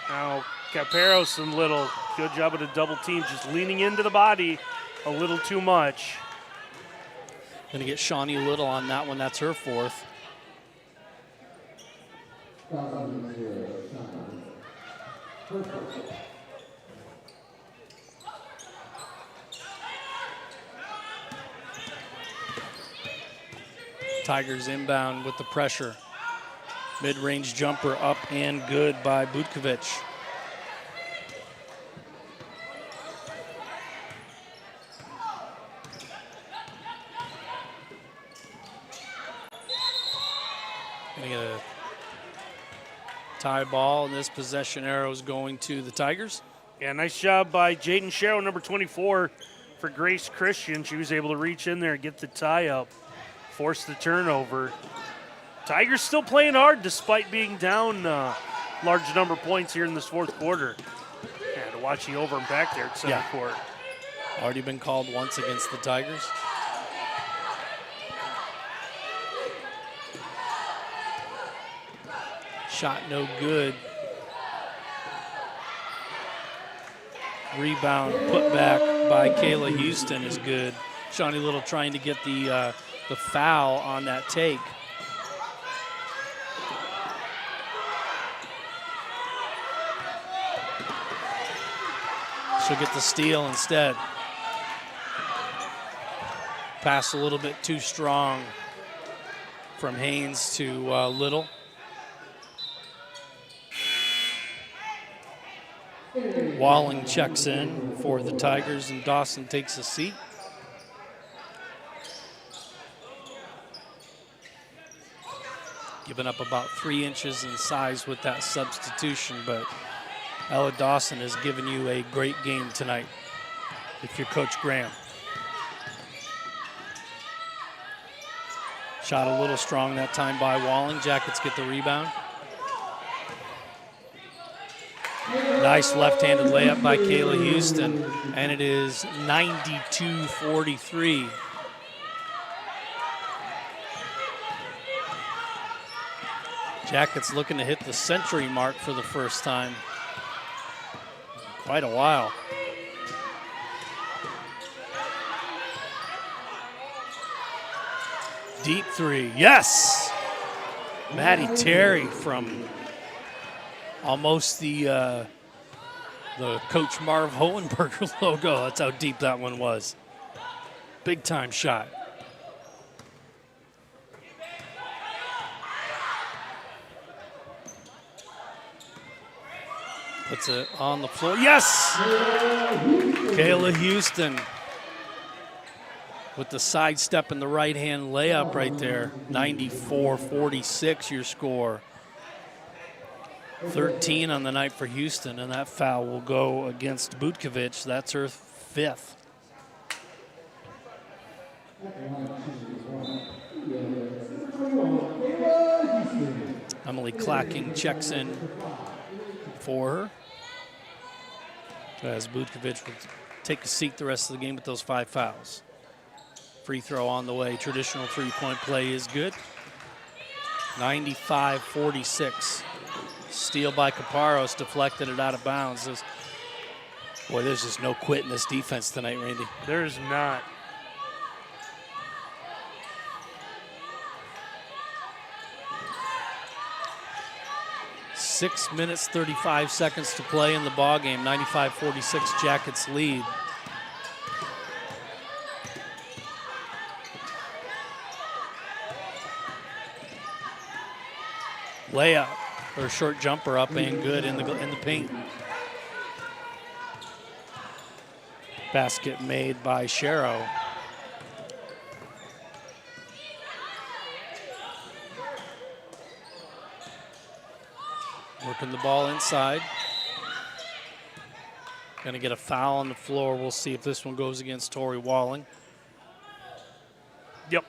Now, Caparros and Little, good job of the double team, just leaning into the body a little too much. Going to get Shawnee Little on that one. That's her 4th. Tigers inbound with the pressure. Mid-range jumper up and good by Butkovic. Gonna get a tie ball, and this possession arrow is going to the Tigers. Yeah, nice job by Jaden Sharrow, number 24, for Grace Christian. She was able to reach in there and get the tie up, force the turnover. Tigers still playing hard despite being down large number of points here in this 4th quarter. Yeah, to watch you over and back there at center court. Already been called once against the Tigers. Shot no good. Rebound put back by Kayla Houston is good. Shawnee Little trying to get the foul on that take. She'll get the steal instead. Pass a little bit too strong from Haynes to Little. Walling checks in for the Tigers, and Dawson takes a seat. Giving up about 3 inches in size with that substitution, but Ella Dawson has given you a great game tonight if you're Coach Graham. Shot a little strong that time by Walling. Jackets get the rebound. Nice left-handed layup by Kayla Houston, and it is 92-43. Jackets looking to hit the century mark for the first time. Quite a while. Deep 3, yes! Maddie Terry from almost the Coach Marv Hohenberger logo. That's how deep that one was. Big time shot. Puts it on the floor. Yes! Kayla Houston with the sidestep and the right-hand layup right there. 94-46 your score. 13 on the night for Houston, and that foul will go against Butkovic. That's her 5th. Emily Clacking checks in for her, as Butkovic will take a seat the rest of the game with those 5 fouls. Free throw on the way. Traditional 3-point play is good. 95-46. Steal by Caparros, deflected it out of bounds. Boy, there's just no quit in this defense tonight, Randy. There is not. Six minutes, 35 seconds to play in the ball game. 95-46 Jackets lead. Layup or short jumper up and good in the paint. Basket made by Sherrow. Working the ball inside. Gonna get a foul on the floor. We'll see if this one goes against Tori Walling. Yep.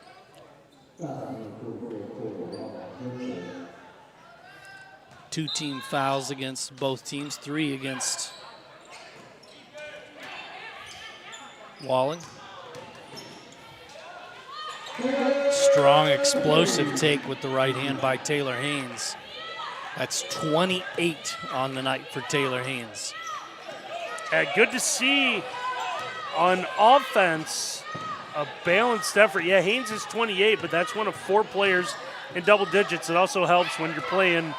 Two team fouls against both teams, 3 against Walling. Strong, explosive take with the right hand by Taylor Haynes. That's 28 on the night for Taylor Haynes. Good to see on offense a balanced effort. Yeah, Haynes is 28, but that's one of 4 players in double digits. It also helps when you're playing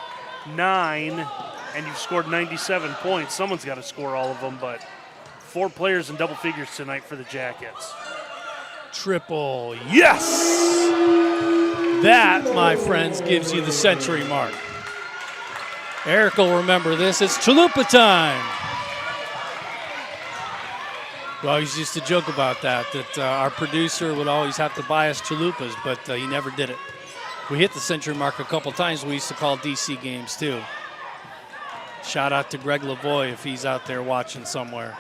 9 and you've scored 97 points. Someone's got to score all of them, but 4 players in double figures tonight for the Jackets. Triple, yes! That, my friends, gives you the century mark. Eric will remember this. It's chalupa time. We always used to joke about that our producer would always have to buy us chalupas, but he never did it. We hit the century mark a couple times. We used to call DC games, too. Shout out to Greg Lavoie if he's out there watching somewhere.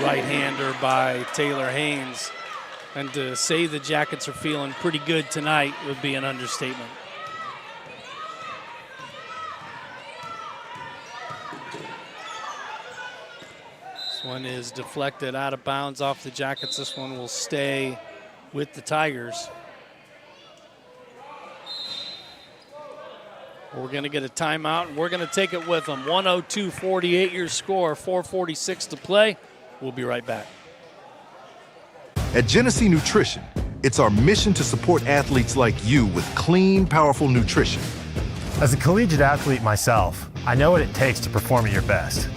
Right-hander by Taylor Haynes. And to say the Jackets are feeling pretty good tonight would be an understatement. This one is deflected out of bounds off the Jackets. This one will stay with the Tigers. We're going to get a timeout, and we're going to take it with them. 102-48 your score, 4:46 to play. We'll be right back. At Genesee Nutrition, it's our mission to support athletes like you with clean, powerful nutrition. As a collegiate athlete myself, I know what it takes to perform at your best.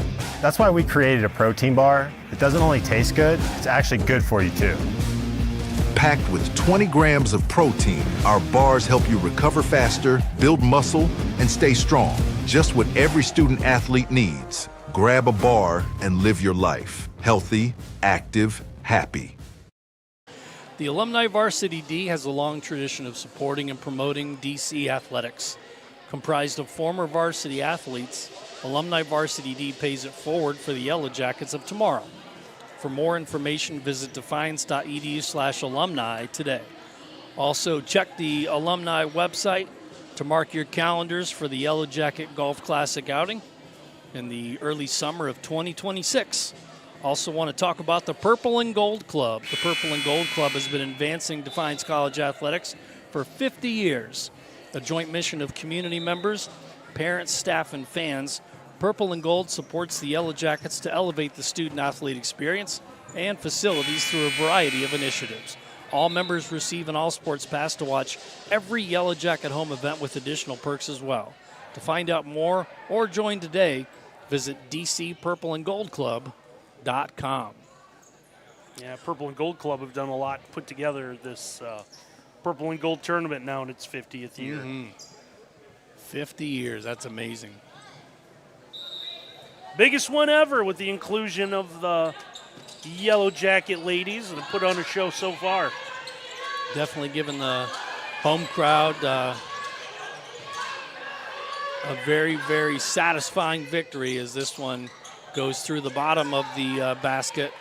That's why we created a protein bar that doesn't only taste good, it's actually good for you too. Packed with 20 grams of protein, our bars help you recover faster, build muscle, and stay strong. Just what every student athlete needs. Grab a bar and live your life. Healthy, active, happy. The Alumni Varsity D has a long tradition of supporting and promoting DC athletics. Comprised of former varsity athletes, Alumni Varsity D pays it forward for the Yellow Jackets of tomorrow. For more information, visit defiance.edu/alumni today. Also, check the alumni website to mark your calendars for the Yellow Jacket Golf Classic outing in the early summer of 2026. Also want to talk about the Purple and Gold Club. The Purple and Gold Club has been advancing Defiance College athletics for 50 years. A joint mission of community members, parents, staff, and fans, Purple and Gold supports the Yellow Jackets to elevate the student-athlete experience and facilities through a variety of initiatives. All members receive an all-sports pass to watch every Yellow Jacket home event with additional perks as well. To find out more or join today, visit DCPurpleandGoldClub.com. Yeah, Purple and Gold Club have done a lot to put together this Purple and Gold tournament now in its 50th year. 50 years, that's amazing. Biggest one ever with the inclusion of the Yellow Jacket ladies and put on a show so far. Definitely given the home crowd a very, very satisfying victory as this one goes through the bottom of the basket.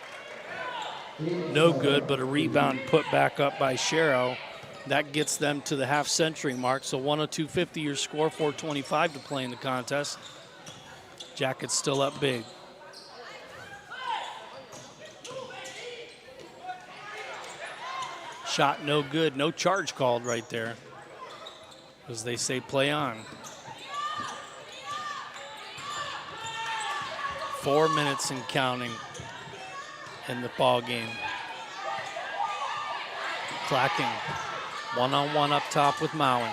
No good, but a rebound put back up by Sherrow. That gets them to the half-century mark. So 102-50 your score, 4:25 to play in the contest. Jackets still up big. Shot no good. No charge called right there. As they say, play on. 4 minutes and counting in the ball game. Clacking one-on-one up top with Mowen.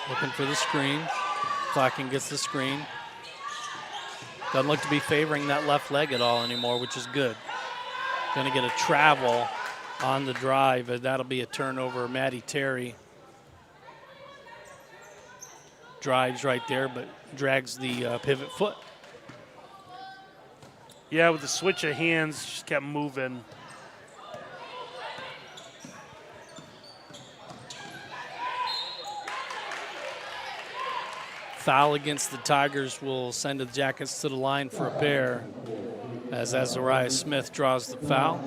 Looking for the screen. Clacking gets the screen. Doesn't look to be favoring that left leg at all anymore, which is good. Going to get a travel on the drive, and that'll be a turnover. Maddie Terry drives right there, but drags the pivot foot. Yeah, with the switch of hands, just kept moving. Foul against the Tigers will send the Jackets to the line for a pair as Azariah Smith draws the foul.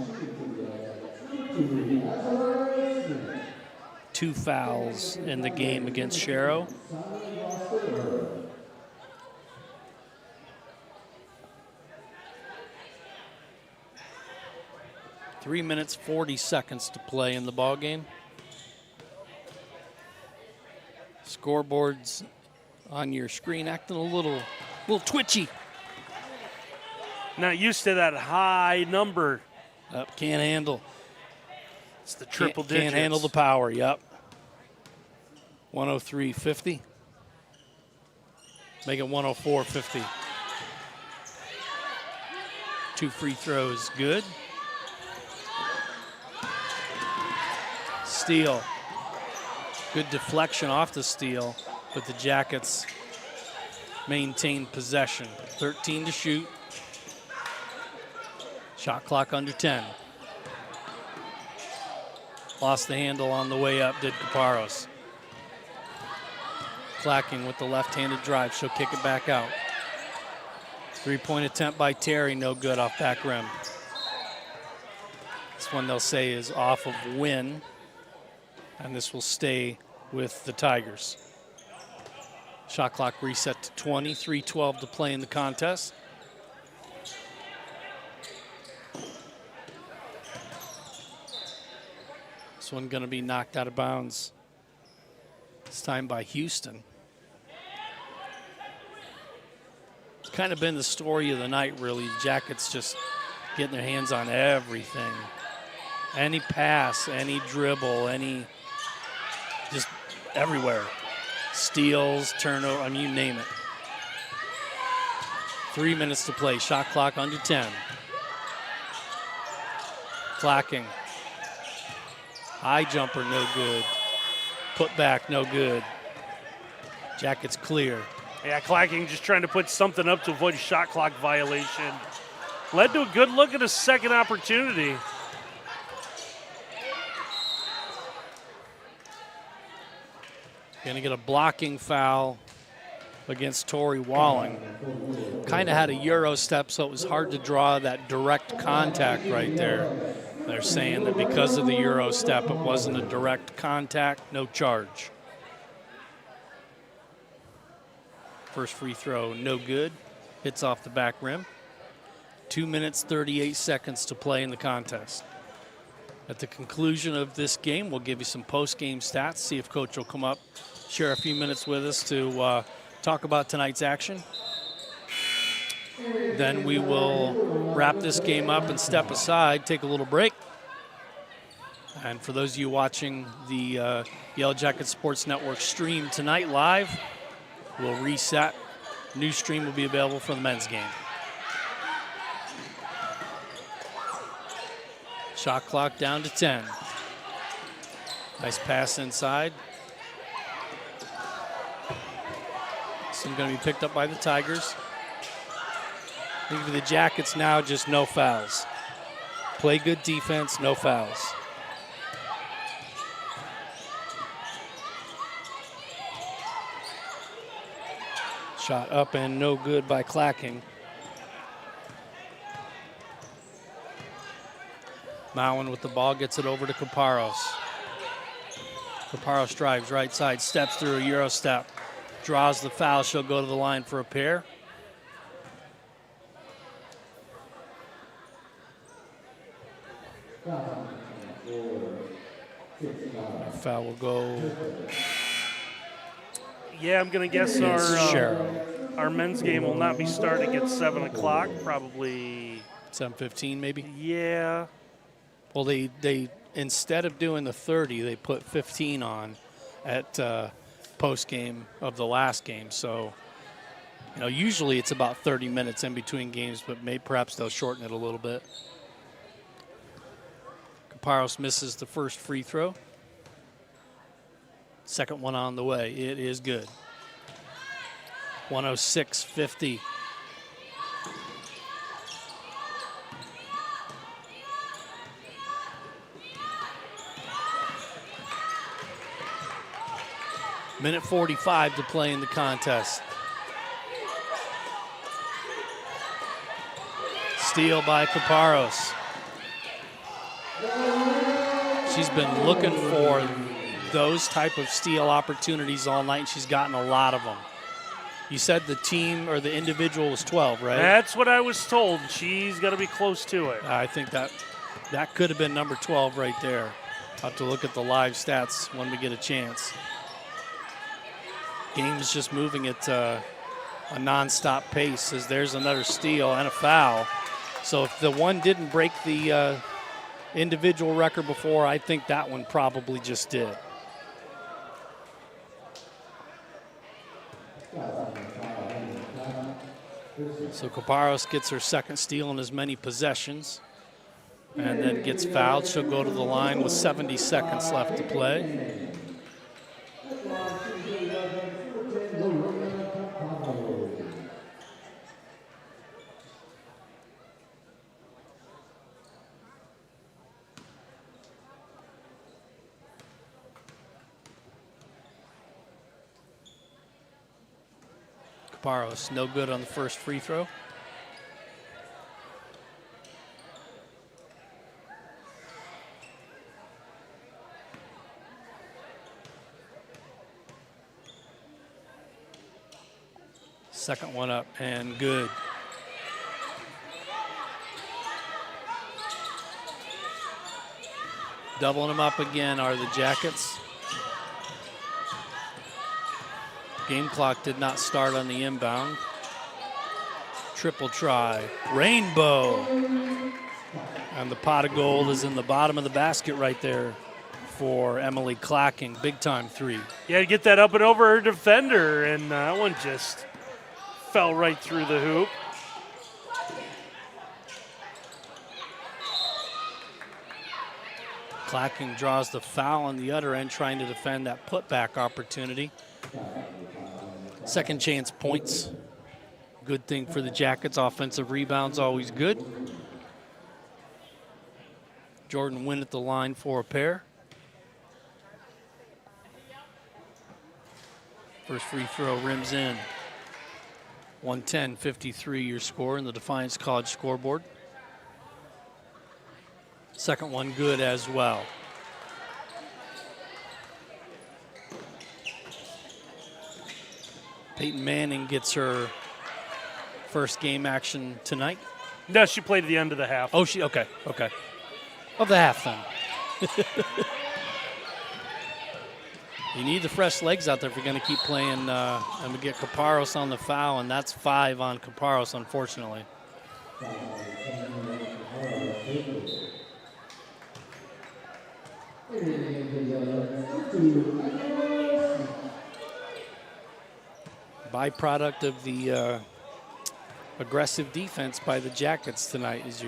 2 fouls in the game against Sharrow. Three minutes, 40 seconds to play in the ball game. Scoreboards on your screen acting a little twitchy. Not used to that high number. Can't handle. It's the triple digits. Can't handle the power, yep. 103.50. Make it 104.50. 2 free throws, good. Steal. Good deflection off the steal, but the Jackets maintain possession. 13 to shoot. Shot clock under 10. Lost the handle on the way up, did Caparros. Clacking with the left-handed drive. She'll kick it back out. 3-point attempt by Terry, no good off back rim. This one they'll say is off of Wynn, and this will stay with the Tigers. Shot clock reset to 20, 3:12 to play in the contest. This one going to be knocked out of bounds. This time by Houston. It's kind of been the story of the night, really. The Jackets just getting their hands on everything. Any pass, any dribble, any, just everywhere. Steals, turnover, I mean, you name it. 3 minutes to play, shot clock under 10. Clacking. High jumper, no good. Put back, no good. Jackets clear. Yeah, Clacking just trying to put something up to avoid shot clock violation. Led to a good look at a second opportunity. Going to get a blocking foul against Tori Walling. Kind of had a Euro step, so it was hard to draw that direct contact right there. They're saying that because of the Euro step, it wasn't a direct contact, no charge. First free throw, no good. Hits off the back rim. 2 minutes, 38 seconds to play in the contest. At the conclusion of this game, we'll give you some post-game stats, see if Coach will come up, share a few minutes with us to talk about tonight's action. Then we will wrap this game up and step aside, take a little break. And for those of you watching the Yellow Jacket Sports Network stream tonight live, we'll reset. New stream will be available for the men's game. Shot clock down to 10. Nice pass inside. This one's going to be picked up by the Tigers. I think for the Jackets now, just no fouls. Play good defense, no fouls. Shot up and no good by Clacking. Mowen with the ball, gets it over to Caparros. Caparros drives right side, steps through a Euro step, draws the foul. She'll go to the line for a pair. Foul will go. Yeah, I'm going to guess Sherrill. our men's game will not be starting at 7 o'clock, probably 7:15 maybe. Yeah. Well, they instead of doing the 30, they put 15 on at post game of the last game. So, usually it's about 30 minutes in between games, but perhaps they'll shorten it a little bit. Caparros misses the first free throw. Second one on the way. It is good. 106-50. Minute 45 to play in the contest. Steal by Caparros. She's been looking for those type of steal opportunities all night, and she's gotten a lot of them. You said the team or the individual was 12, right? That's what I was told. She's got to be close to it. I think that could have been number 12 right there. I'll have to look at the live stats when we get a chance. Game's just moving at a non-stop pace as there's another steal and a foul. So if the one didn't break the individual record before, I think that one probably just did. So Caparros gets her second steal in as many possessions and then gets fouled. She'll go to the line with 70 seconds left to play. Caparros, no good on the first free throw. Second one up and good. Doubling them up again are the Jackets. Game clock did not start on the inbound. Triple try. Rainbow. And the pot of gold is in the bottom of the basket right there for Emily Clacking. Big time three. Yeah, get that up and over her defender, and that one just fell right through the hoop. Clacking draws the foul on the other end, trying to defend that putback opportunity. Second chance points. Good thing for the Jackets. Offensive rebounds always good. Jordan Wynn at the line for a pair. First free throw rims in. 110-53 your score in the Defiance College scoreboard. Second one good as well. Peyton Manning gets her first game action tonight. No, she played at the end of the half. Oh, okay. Of the half then. You need the fresh legs out there if you're going to keep playing. And we get Caparros on the foul, and that's 5 on Caparros, unfortunately. Byproduct of the aggressive defense by the Jackets tonight is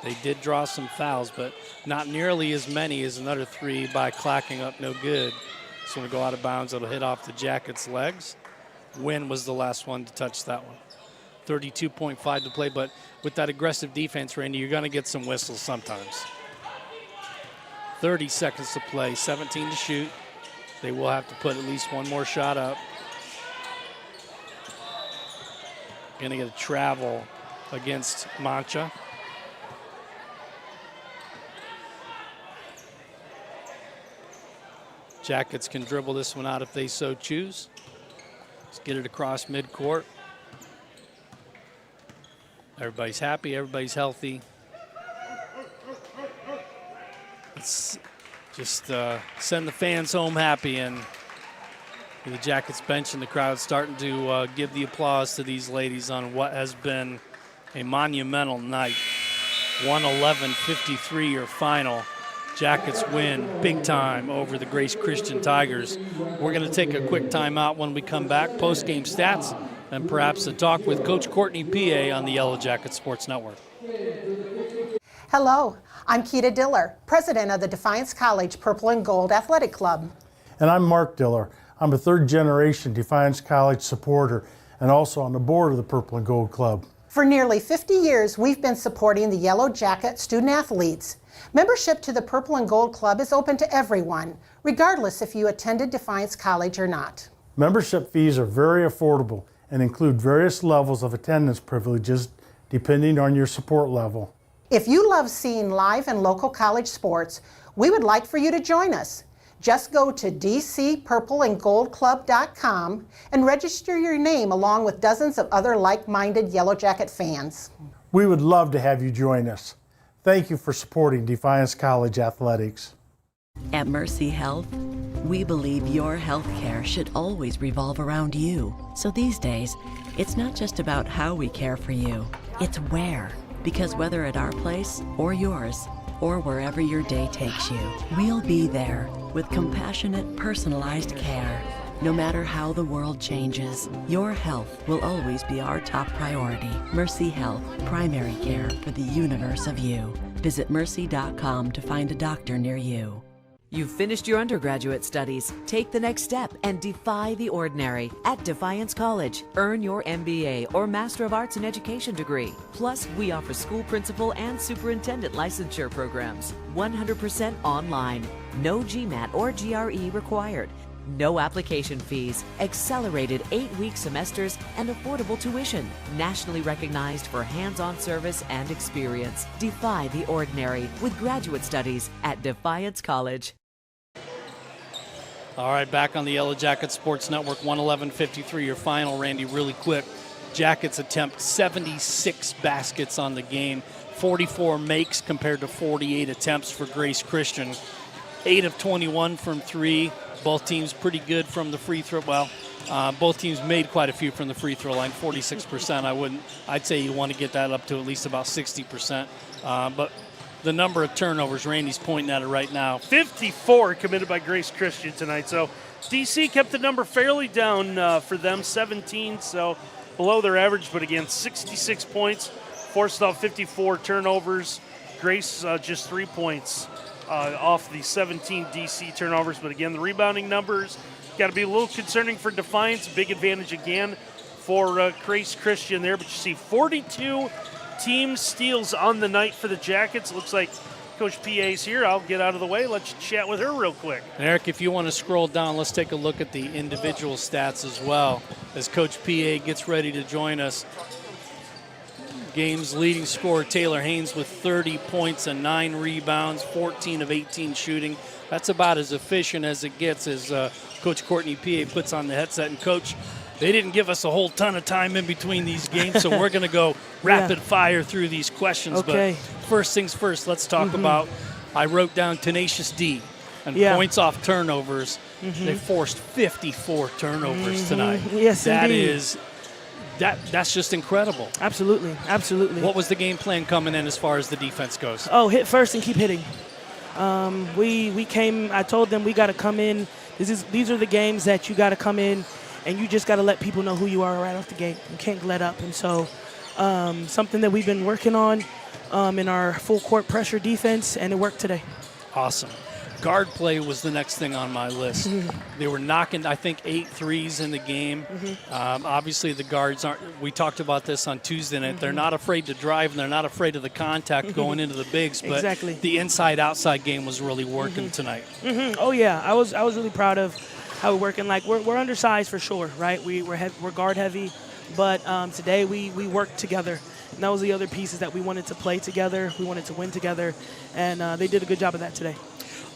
they did draw some fouls, but not nearly as many as another 3 by Clacking up no good. It's going to go out of bounds. It'll hit off the Jackets' legs. Wynn was the last one to touch that one. 32.5 to play, but with that aggressive defense, Randy, you're going to get some whistles sometimes. 30 seconds to play, 17 to shoot. They will have to put at least one more shot up. Going to get a travel against Mancha. Jackets can dribble this one out if they so choose. Let's get it across midcourt. Everybody's happy, everybody's healthy. Let's just send the fans home happy, and the Jackets bench and the crowd starting to give the applause to these ladies on what has been a monumental night. 111-53 your final. Jackets win big time over the Grace Christian Tigers. We're going to take a quick timeout. When we come back, post-game stats and perhaps a talk with Coach Courtney PA on the Yellow Jacket Sports Network. Hello, I'm Keita Diller, president of the Defiance College Purple and Gold Athletic Club. And I'm Mark Diller. I'm a third-generation Defiance College supporter and also on the board of the Purple and Gold Club. For nearly 50 years, we've been supporting the Yellow Jacket student athletes. Membership to the Purple and Gold Club is open to everyone, regardless if you attended Defiance College or not. Membership fees are very affordable and include various levels of attendance privileges depending on your support level. If you love seeing live and local college sports, we would like for you to join us. Just go to dcpurpleandgoldclub.com and register your name along with dozens of other like-minded Yellow Jacket fans. We would love to have you join us. Thank you for supporting Defiance College Athletics. At Mercy Health, we believe your health care should always revolve around you. So these days, it's not just about how we care for you, it's where. Because whether at our place or yours, or wherever your day takes you, we'll be there with compassionate, personalized care. No matter how the world changes, your health will always be our top priority. Mercy Health, primary care for the universe of you. Visit mercy.com to find a doctor near you. You've finished your undergraduate studies. Take the next step and defy the ordinary at Defiance College. Earn your MBA or Master of Arts in Education degree. Plus, we offer school principal and superintendent licensure programs. 100% online. No GMAT or GRE required. No application fees, accelerated 8-week semesters, and affordable tuition. Nationally recognized for hands-on service and experience. Defy the ordinary with graduate studies at Defiance College. All right, back on the Yellow Jacket Sports Network, 111-53 your final. Randy, really quick. Jackets attempt 76 baskets on the game, 44 makes compared to 48 attempts for Grace Christian. 8 of 21 from three. Both teams pretty good from the free throw. Well, both teams made quite a few from the free throw line, 46%. I'd say you want to get that up to at least about 60%. But the number of turnovers, Randy's pointing at it right now. 54 committed by Grace Christian tonight. So DC kept the number fairly down for them, 17, so below their average. But again, 66 points, forced off 54 turnovers. Grace just 3 points off the 17 DC turnovers. But again, the rebounding numbers got to be a little concerning for Defiance. Big advantage again for Grace Christian there. But you see 42 team steals on the night for the Jackets. Looks like Coach PA's here. I'll get out of the way. Let's chat with her real quick. And Eric, if you want to scroll down, let's take a look at the individual stats as well as Coach PA gets ready to join us. Game's leading scorer, Taylor Haynes, with 30 points and 9 rebounds, 14 of 18 shooting. That's about as efficient as it gets as Coach Courtney PA puts on the headset. And, Coach, they didn't give us a whole ton of time in between these games, so we're going to go rapid fire through these questions. Okay. But first things first, let's talk about, I wrote down Tenacious D and points off turnovers. They forced 54 turnovers tonight. Yes, that indeed. is that's just incredible. Absolutely, absolutely. What was the game plan coming in as far as the defense goes? Oh, hit first and keep hitting. We came. I told them we got to come in. These are the games that you got to come in, and you just got to let people know who you are right off the gate. You can't let up. And so, something that we've been working on in our full court pressure defense, and it worked today. Awesome. Guard play was the next thing on my list. They were knocking, I think, 8 threes in the game. Obviously, the guards aren't. We talked about this on Tuesday night. They're not afraid to drive, and they're not afraid of the contact going into the bigs. But Exactly. the inside-outside game was really working tonight. Oh yeah, I was really proud of how we're working. Like we're undersized for sure, right? We're guard heavy, but today we worked together. And that was the other pieces that we wanted to play together. We wanted to win together, and they did a good job of that today.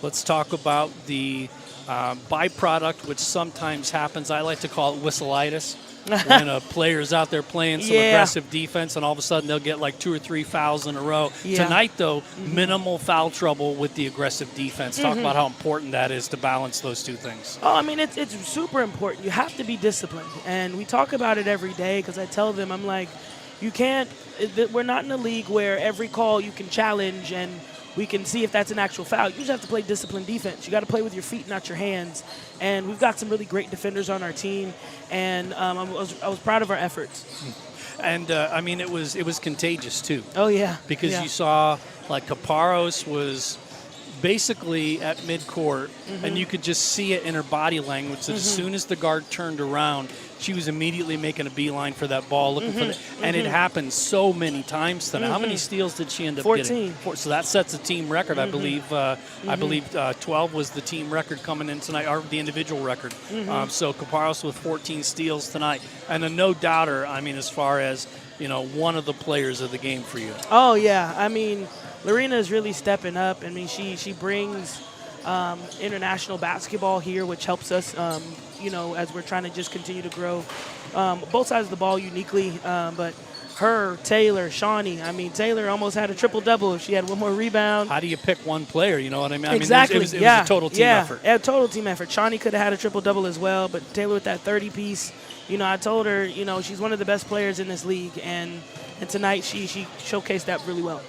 Let's talk about the byproduct, which sometimes happens. I like to call it whistleitis. when a player's out there playing some Yeah. aggressive defense, and all of a sudden they'll get like 2 or 3 fouls in a row. Yeah. Tonight, though, minimal foul trouble with the aggressive defense. Talk about how important that is to balance those two things. Oh, I mean, it's super important. You have to be disciplined. And we talk about it every day because I tell them, I'm like, you can't, we're not in a league where every call you can challenge and we can see if that's an actual foul. You just have to play disciplined defense. You got to play with your feet, not your hands. And we've got some really great defenders on our team, and I was proud of our efforts. And I mean, it was contagious too. Oh yeah, because yeah. you saw like Caparros was basically at midcourt, and you could just see it in her body language that as soon as the guard turned around, she was immediately making a beeline for that ball, looking for it. And it happened so many times tonight. How many steals did she end up 14. getting? So that sets a team record, I believe. I believe 12 was the team record coming in tonight, or the individual record. So Caparros with 14 steals tonight, and a no doubter. I mean, as far as one of the players of the game for you. Oh yeah, I mean, Lorena is really stepping up. I mean, she brings international basketball here, which helps us, as we're trying to just continue to grow both sides of the ball uniquely. But her, Taylor, Shawnee, I mean, Taylor almost had a triple-double if she had one more rebound. How do you pick one player? You know what I mean? Exactly. I mean, it was a total team effort. Yeah, total team effort. Shawnee could have had a triple-double as well, but Taylor with that 30-piece, I told her, she's one of the best players in this league, and tonight she showcased that really well.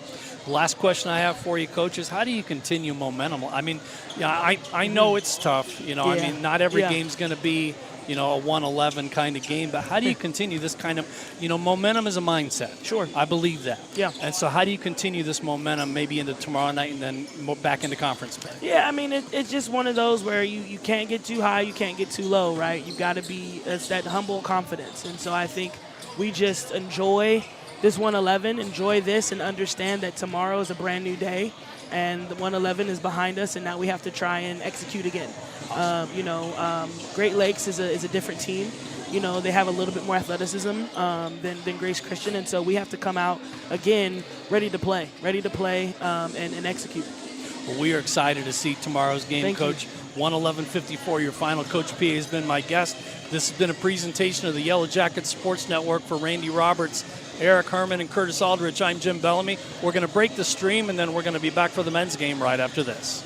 Last question I have for you, Coach, is how do you continue momentum? I mean, I know it's tough. I mean, not every game's going to be, a 1-11 kind of game, but how do you continue this kind of, momentum is a mindset. Sure. I believe that. Yeah. And so how do you continue this momentum maybe into tomorrow night and then back into conference play? Yeah, I mean, it's just one of those where you can't get too high, you can't get too low, right? You've got to be, it's that humble confidence. And so I think we just enjoy this 111, enjoy this, and understand that tomorrow is a brand new day, and the 111 is behind us, and now we have to try and execute again. Great Lakes is a different team. They have a little bit more athleticism than Grace Christian, and so we have to come out again ready to play and execute. Well, we are excited to see tomorrow's game, Thank Coach. 111-54, your final. Coach P has been my guest. This has been a presentation of the Yellow Jackets Sports Network. For Randy Roberts, Eric Herman, and Curtis Aldrich, I'm Jim Bellamy. We're going to break the stream, and then we're going to be back for the men's game right after this.